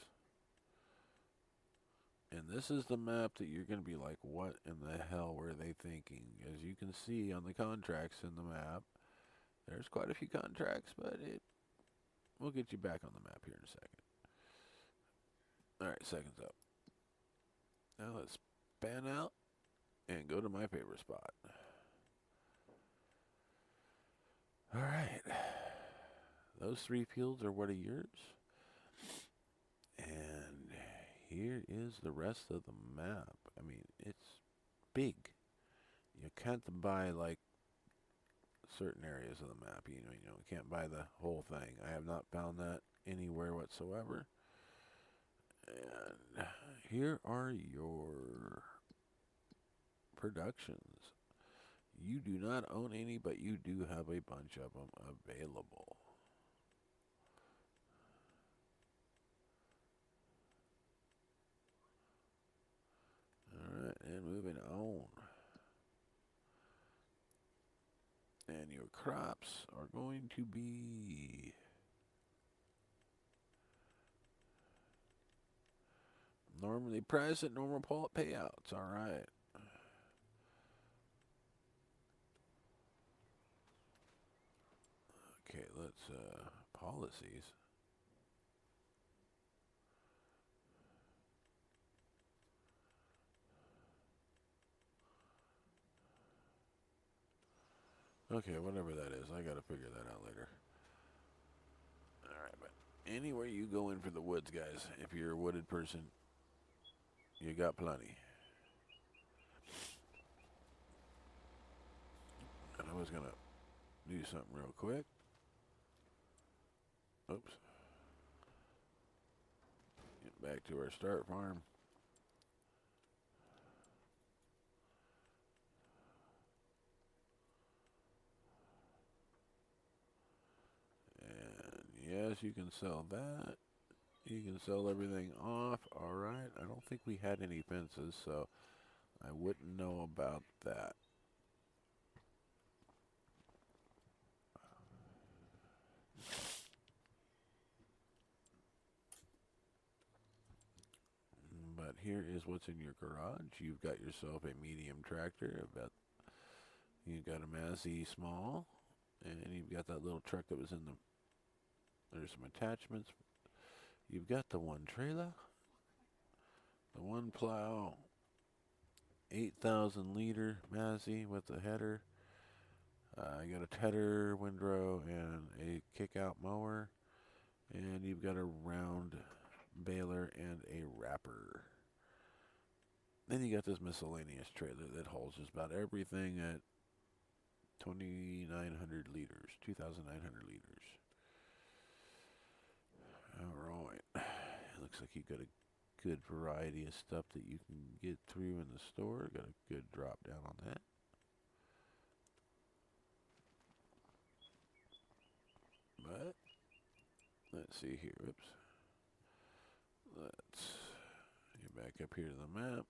And this is the map that you're going to be like, what in the hell were they thinking? As you can see on the contracts in the map, there's quite a few contracts, but we'll get you back on the map here in a second. Alright, seconds up. Now let's pan out and go to my favorite spot. Alright. Those 3 fields are what are yours. And here is the rest of the map. I mean, it's big. You can't buy like certain areas of the map. You can't buy the whole thing. I have not found that anywhere whatsoever. And here are your productions. You do not own any, but you do have a bunch of them available. Alright, and moving on. And your crops are going to be normally priced at normal payouts. Alright. Okay, let's, policies. Okay, whatever that is, I gotta figure that out later. Alright, but anywhere you go in for the woods, guys, if you're a wooded person, you got plenty. And I was gonna do something real quick. Oops. Get back to our start farm. Yes, you can sell that. You can sell everything off. Alright. I don't think we had any fences, so I wouldn't know about that. But here is what's in your garage. You've got yourself a medium tractor. You've got a Mazzy small. And you've got that little truck that was in the... There's some attachments. You've got the one trailer, the one plow, 8,000 liter Mazzy with a header. You got a tedder, windrow, and a kick-out mower. And you've got a round baler and a wrapper. Then you got this miscellaneous trailer that holds just about everything at 2,900 liters, 2,900 liters. All right. It looks like you got a good variety of stuff that you can get through in the store. Got a good drop down on that. But let's see here. Oops. Let's get back up here to the map.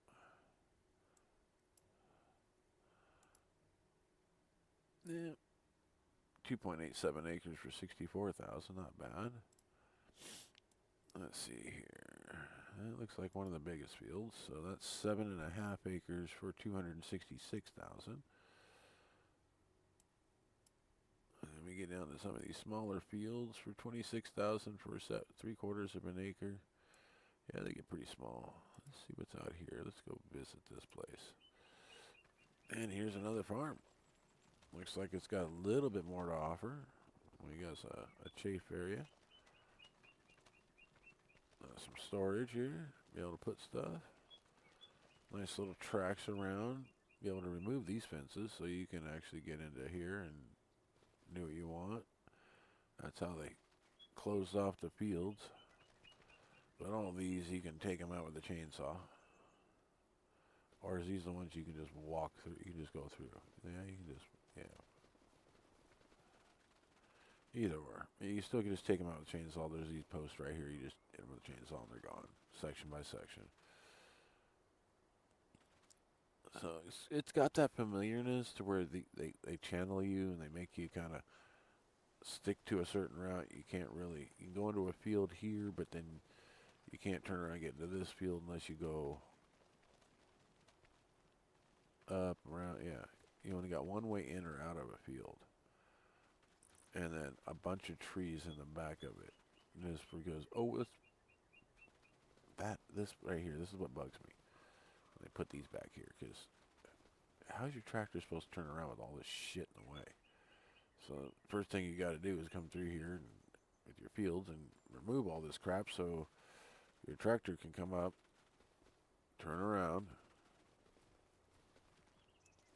Yeah. 2.87 acres for 64,000. Not bad. Let's see here. That looks like one of the biggest fields. So that's 7.5 acres for 266,000. And we get down to some of these smaller fields for 26,000 for 3/4 of an acre. Yeah, they get pretty small. Let's see what's out here. Let's go visit this place. And here's another farm. Looks like it's got a little bit more to offer. We got a chafe area. Some storage here. Be able to put stuff. Nice little tracks around. Be able to remove these fences so you can actually get into here and do what you want. That's how they closed off the fields. But all these, you can take them out with a chainsaw. Or is these the ones you can just walk through? You can just go through. Yeah, you can just, yeah. Either or. You still can just take them out with a chainsaw. There's these posts right here. You just hit them with a chainsaw and they're gone. Section by section. So it's got that familiarness to where they channel you and they make you kind of stick to a certain route. You can't really, you can go into a field here, but then you can't turn around and get into this field unless you go up, around, yeah. You only got one way in or out of a field. And then a bunch of trees in the back of it. Just because, oh, this right here, this is what bugs me. They put these back here, because how's your tractor supposed to turn around with all this shit in the way? So first thing you got to do is come through here and, with your fields and remove all this crap so your tractor can come up, turn around,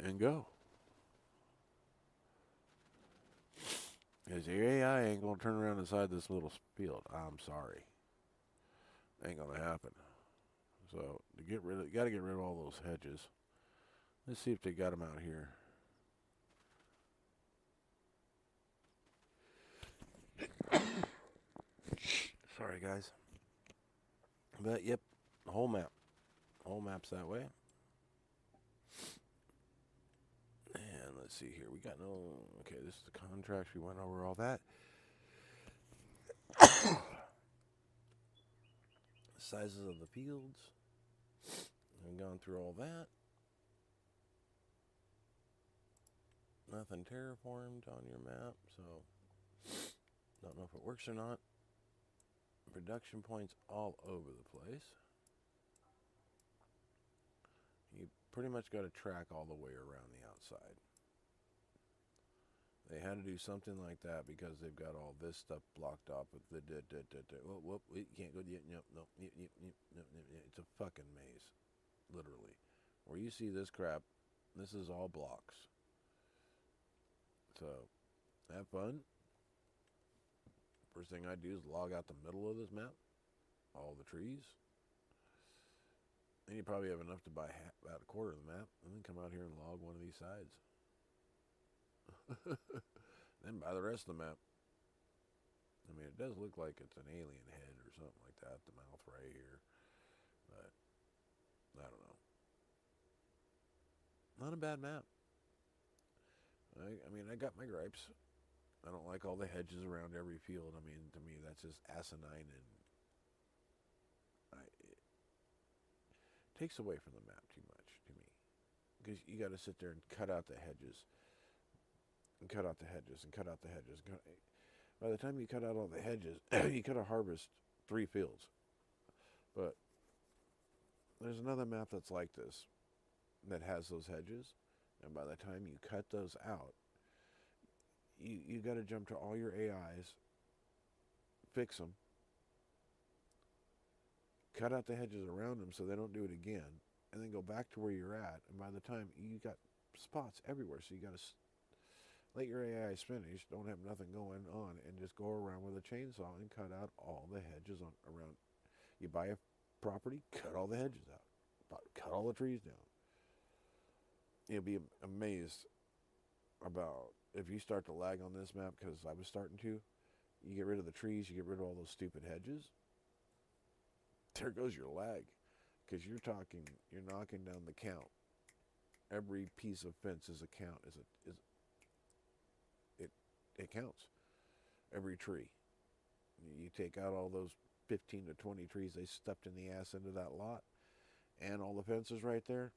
and go. Because your AI ain't going to turn around inside this little field. I'm sorry. Ain't going to happen. So to get rid of, you got to get rid of all those hedges. Let's see if they got them out here. Sorry, guys. But yep, the whole map. The whole map's that way. And let's see here. We got no. Okay, this is the contracts. We went over all that. Sizes of the fields. We've gone through all that. Nothing terraformed on your map, so don't know if it works or not. Production points all over the place. You pretty much got to track all the way around the outside. They had to do something like that because they've got all this stuff blocked off with the whoop, you can't go yet. No. It's a fucking maze, literally. Where you see this crap, this is all blocks. So, have fun. First thing I do is log out the middle of this map, all the trees. Then you probably have enough to buy about a quarter of the map, and then come out here and log one of these sides. Then buy the rest of the map. I mean, it does look like it's an alien head or something like that, the mouth right here. But, I don't know. Not a bad map. I mean, I got my gripes. I don't like all the hedges around every field. I mean, to me, that's just asinine and it takes away from the map too much to me. Because you got to sit there and cut out the hedges. And cut out the hedges and cut out the hedges. By the time you cut out all the hedges, you could have harvested 3 fields. But there's another map that's like this that has those hedges. And by the time you cut those out, you got to jump to all your AIs, fix them, cut out the hedges around them so they don't do it again. and then go back to where you're at. And by the time you got spots everywhere, so you got to let your AI finish, don't have nothing going on, and just go around with a chainsaw and cut out all the hedges on around. You buy a property, cut all the hedges out, cut all the trees down. You'll be amazed about if you start to lag on this map, because I was starting to. You get rid of the trees, you get rid of all those stupid hedges. There goes your lag, because you're knocking down the count. Every piece of fence is a count. It counts. Every tree. You take out all those 15 to 20 trees they stuffed in the ass into that lot, and all the fences right there.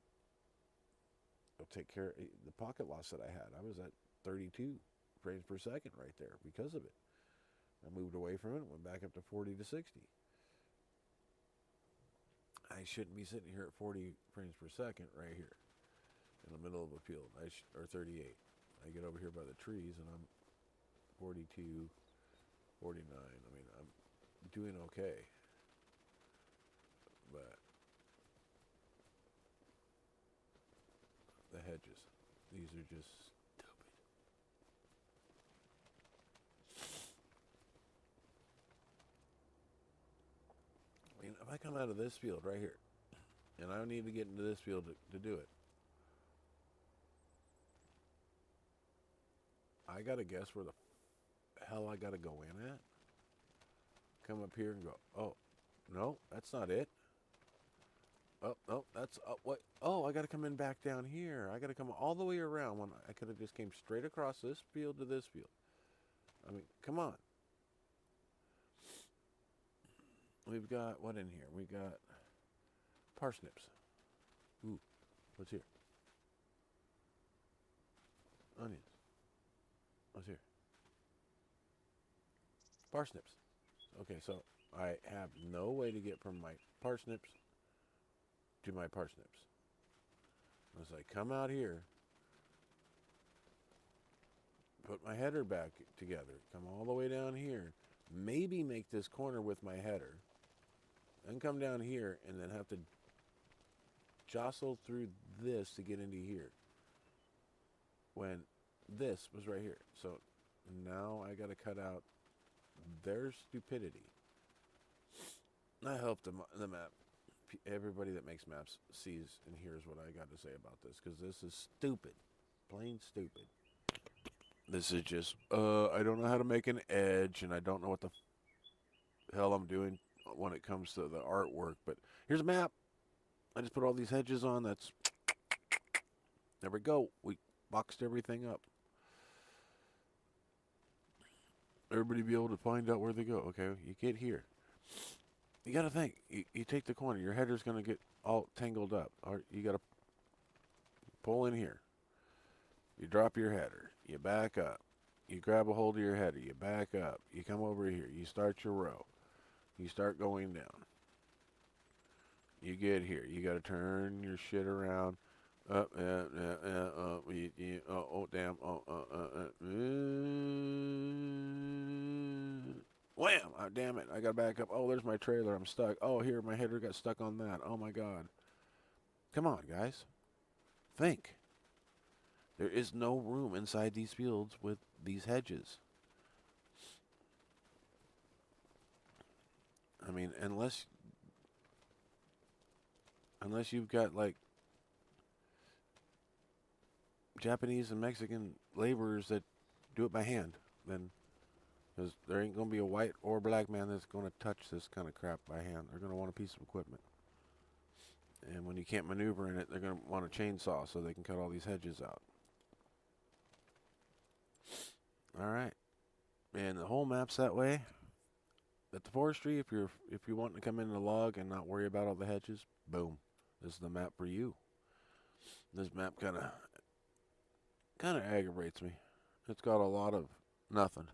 It'll take care of the pocket loss that I had. I was at 32 frames per second right there because of it. I moved away from it, went back up to 40 to 60. I shouldn't be sitting here at 40 frames per second right here in the middle of a field, or 38. I get over here by the trees and I'm 42, 49. I mean, I'm doing okay. But the hedges, these are just stupid. I mean, if I come out of this field right here, and I need to get into this field to do it, I gotta guess where the hell I gotta go in at. Come up here and go, oh, no, that's not it. Oh, no, that's, what? Oh, I gotta come in back down here. I gotta come all the way around when I could have just came straight across this field to this field. I mean, come on. We've got, what in here? We got parsnips. Ooh, what's here? Onions. What's here? Parsnips. Okay, so I have no way to get from my parsnips to my parsnips. As I come out here, put my header back together, come all the way down here, maybe make this corner with my header, then come down here and then have to jostle through this to get into here, when this was right here. So now I got to cut out their stupidity. I hope the map, everybody that makes maps sees and hears what I got to say about this, because this is stupid, plain stupid. This is just, I don't know how to make an edge, and I don't know what the hell I'm doing when it comes to the artwork, but here's a map. I just put all these hedges on. That's, there we go. We boxed everything up. Everybody be able to find out where they go. Okay, you get here. You got to think. You take the corner. Your header's going to get all tangled up. Or you got to pull in here. You drop your header. You back up. You grab a hold of your header. You back up. You come over here. You start your row. You start going down. You get here. You got to turn your shit around. Oh, damn. Wham! Oh, damn it. I got to back up. Oh, there's my trailer. I'm stuck. Oh, here, my header got stuck on that. Oh, my God. Come on, guys. Think. There is no room inside these fields with these hedges. I mean, unless you've got, like, Japanese and Mexican laborers that do it by hand, then, because there ain't going to be a white or black man that's going to touch this kind of crap by hand. They're going to want a piece of equipment. And when you can't maneuver in it, they're going to want a chainsaw so they can cut all these hedges out. All right. And the whole map's that way. At the forestry, if you're wanting to come in the log and not worry about all the hedges, boom. This is the map for you. This map kind of aggravates me. It's got a lot of nothing.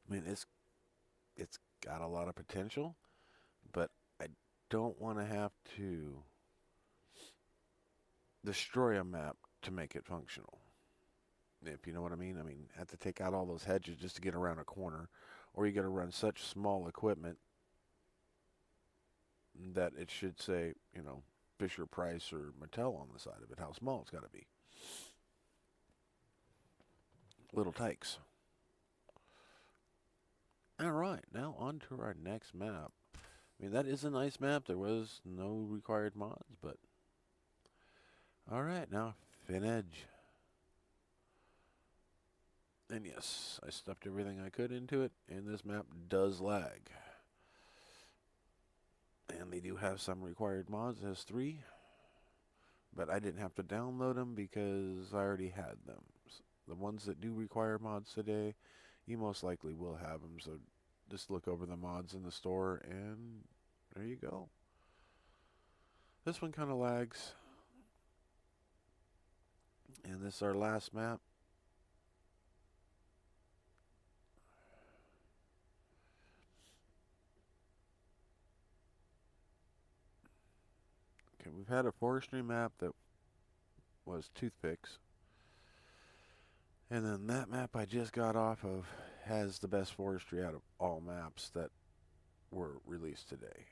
I mean, it's got a lot of potential, but I don't want to have to destroy a map to make it functional. If you know what I mean. I mean, have to take out all those hedges just to get around a corner, or you got to run such small equipment that it should say, you know, Fisher Price or Mattel on the side of it, how small it's got to be. Little tykes. Alright, now on to our next map. I mean, that is a nice map. There was no required mods, but... Alright, now, Fin Edge. And yes, I stuffed everything I could into it, and this map does lag. And they do have some required mods, it has 3. But I didn't have to download them because I already had them. The ones that do require mods today, you most likely will have them. So just look over the mods in the store, and there you go. This one kind of lags. And this is our last map. Okay, we've had a forestry map that was toothpicks. And then that map I just got off of has the best forestry out of all maps that were released today.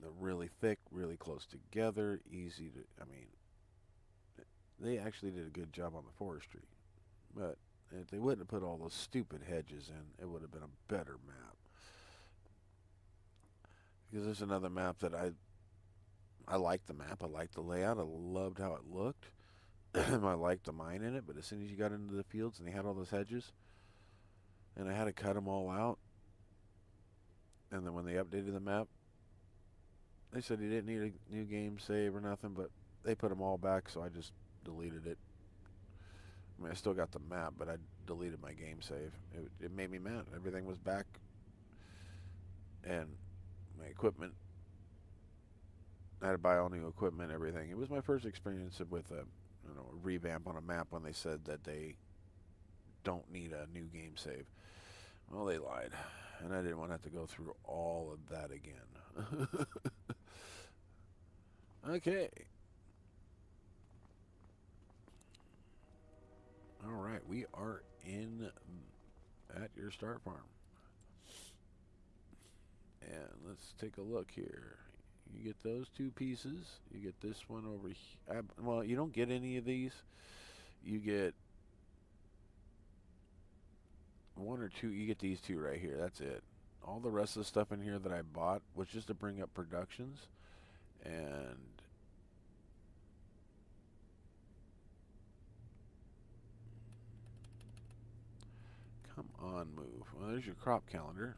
They're really thick, really close together, easy to, I mean, they actually did a good job on the forestry. But if they wouldn't have put all those stupid hedges in, it would have been a better map. Because there's another map that I liked the map, I liked the layout, I loved how it looked. I liked the mine in it, but as soon as you got into the fields and they had all those hedges, and I had to cut them all out, and then when they updated the map, they said you didn't need a new game save or nothing, but they put them all back, so I just deleted it. I mean, I still got the map, but I deleted my game save. It made me mad. Everything was back, and my equipment, I had to buy all new equipment, everything. It was my first experience with a revamp on a map when they said that they don't need a new game save. Well, they lied, and I didn't want to have to go through all of that again. Okay. Alright, we are in at your start farm. And let's take a look here. You get those 2 pieces. You get this one over here. Well, you don't get any of these. You get 1 or 2. You get these 2 right here. That's it. All the rest of the stuff in here that I bought was just to bring up productions. And come on, move. Well, there's your crop calendar.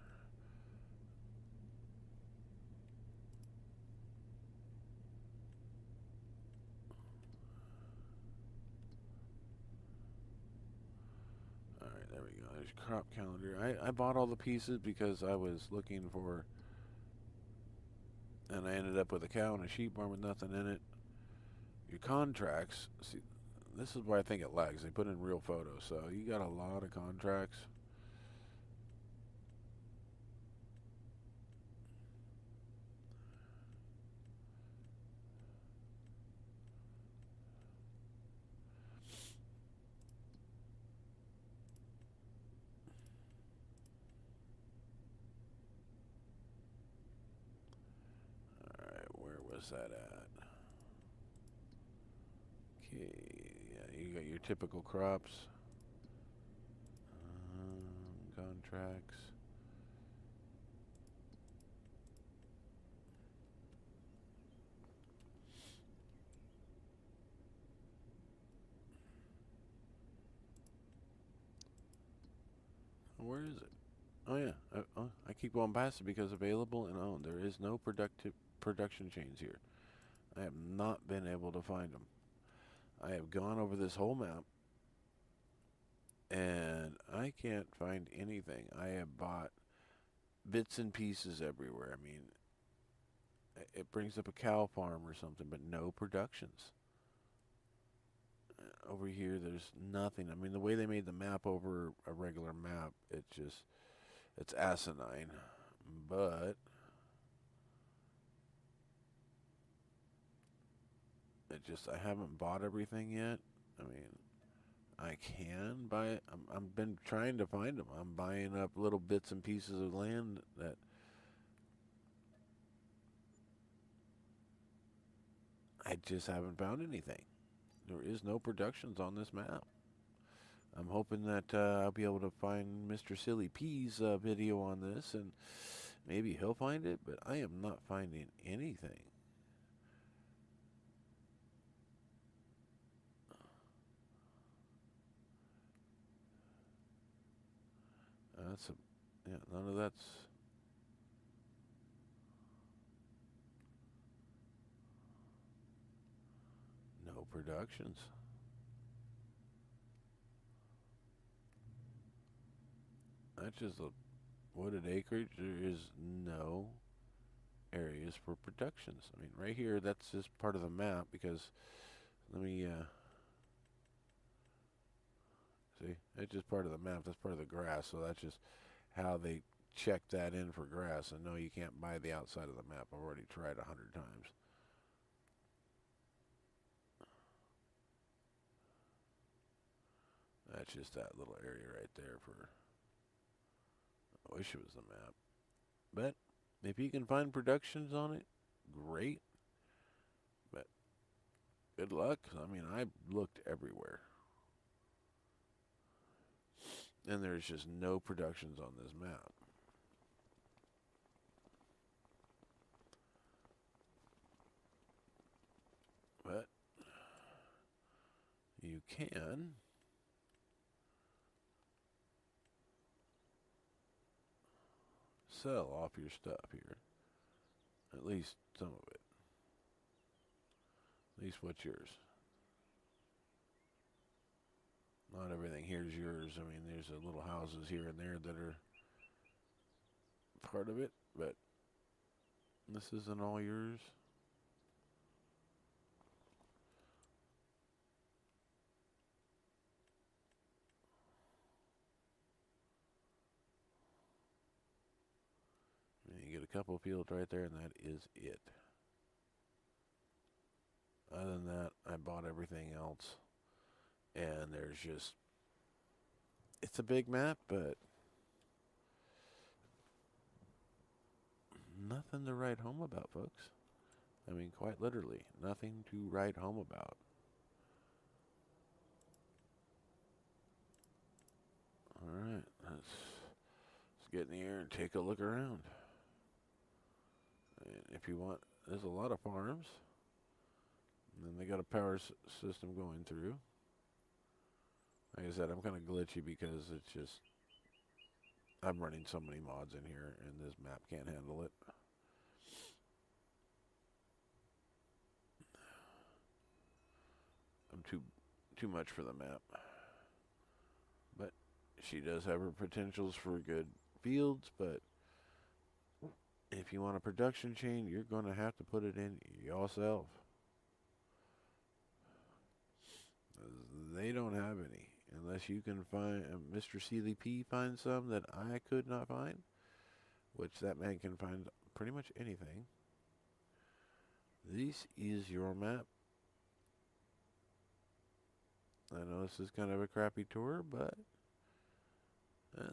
Alright, there we go. There's crop calendar. I bought all the pieces because I was looking for, and I ended up with a cow and a sheep barn with nothing in it. Your contracts, see, this is why I think it lags. They put in real photos, so you got a lot of contracts. Where's that at? Okay, yeah, you got your typical crops. Contracts. Where is it? Oh yeah, I keep going past it because available and owned. There is no production chains here. I have not been able to find them. I have gone over this whole map, and I can't find anything. I have bought bits and pieces everywhere. I mean, it brings up a cow farm or something, but no productions. Over here, there's nothing. I mean, the way they made the map over a regular map, it's asinine. But I haven't bought everything yet. I mean, I can buy it. I've been trying to find them. I'm buying up little bits and pieces of land that I just haven't found anything. There is no productions on this map. I'm hoping that I'll be able to find Mr. Silly P's video on this, and maybe he'll find it, but I am not finding anything. That's a, yeah, none of that's, no productions. That's just a wooded acreage. There is no areas for productions. I mean, right here, that's just part of the map because, let me, see, it's just part of the map. That's part of the grass, so that's just how they check that in for grass. And no, you can't buy the outside of the map. I've already tried 100 times. That's just that little area right there for, I wish it was the map. But if you can find productions on it, great. But good luck. I mean, I looked everywhere. And there's just no productions on this map. But you can sell off your stuff here. At least some of it. At least what's yours. Not everything here is yours. I mean, there's a little houses here and there that are part of it, but this isn't all yours. And you get a couple fields right there, and that is it. Other than that, I bought everything else. And there's just, it's a big map, but nothing to write home about, folks. I mean, quite literally, nothing to write home about. Alright, let's get in the air and take a look around. And if you want, there's a lot of farms. And then they got a power system going through. Like I said, I'm kind of glitchy because it's just, I'm running so many mods in here and this map can't handle it. I'm too much for the map. But she does have her potentials for good fields, but if you want a production chain, you're going to have to put it in yourself. They don't have any. Unless you can find, Mr. Sealy P finds some that I could not find, which that man can find pretty much anything. This is your map. I know this is kind of a crappy tour, but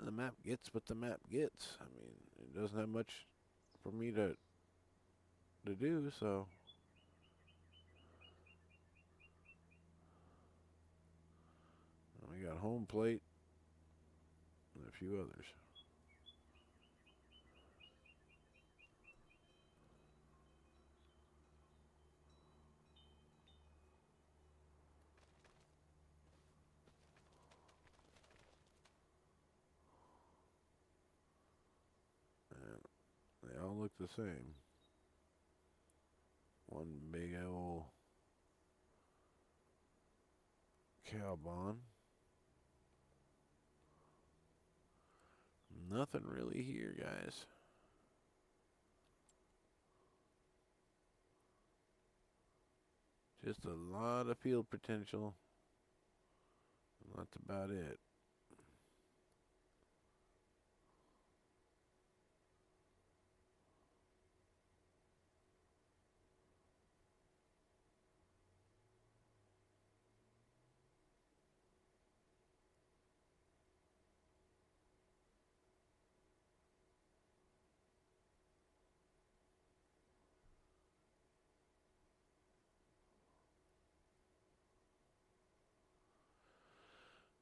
the map gets what the map gets. I mean, it doesn't have much for me to do, so. We got home plate and a few others. And they all look the same. One big old cow barn. Nothing really here, guys. Just a lot of field potential. That's about it.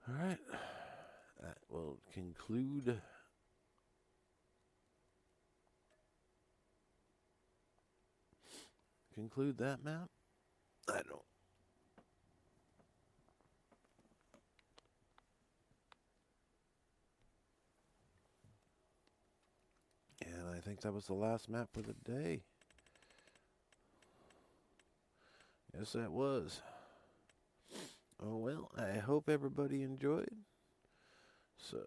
Alright. That will conclude that map. I don't. And I think that was the last map for the day. Yes, that was. Oh, well, I hope everybody enjoyed. So,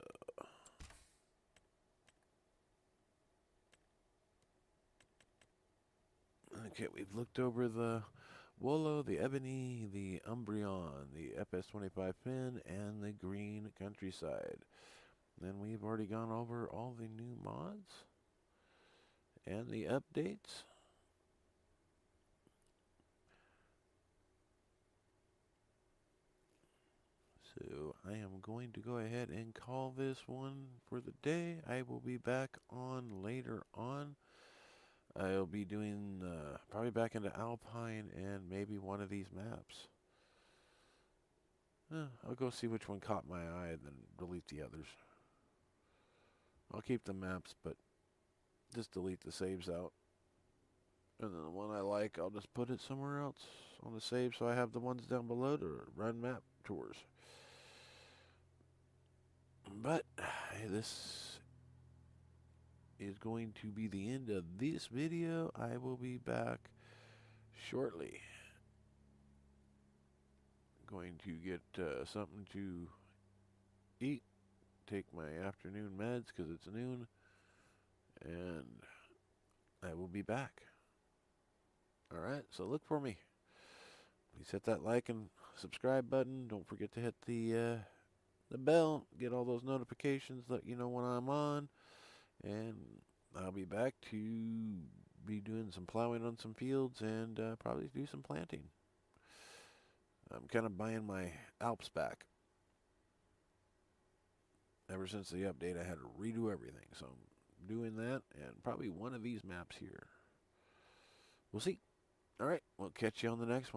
okay, we've looked over the Wolo, the Ebony, the Umbreon, the Fs25 pin, and the Green Countryside. Then we've already gone over all the new mods and the updates. So I am going to go ahead and call this one for the day. I will be back on later on. I'll be doing probably back into Alpine and maybe one of these maps. I'll go see which one caught my eye and then delete the others. I'll keep the maps, but just delete the saves out. And then the one I like, I'll just put it somewhere else on the save so I have the ones down below to run map tours. But this is going to be the end of this video. I will be back shortly. Going to get something to eat, take my afternoon meds because it's noon, and I will be back. Alright, so look for me. Please hit that like and subscribe button. Don't forget to hit the bell, get all those notifications, let you know when I'm on, and I'll be back to be doing some plowing on some fields and probably do some planting. I'm kind of buying my Alps back. Ever since the update, I had to redo everything, so I'm doing that and probably one of these maps here. We'll see. All right, we'll catch you on the next one.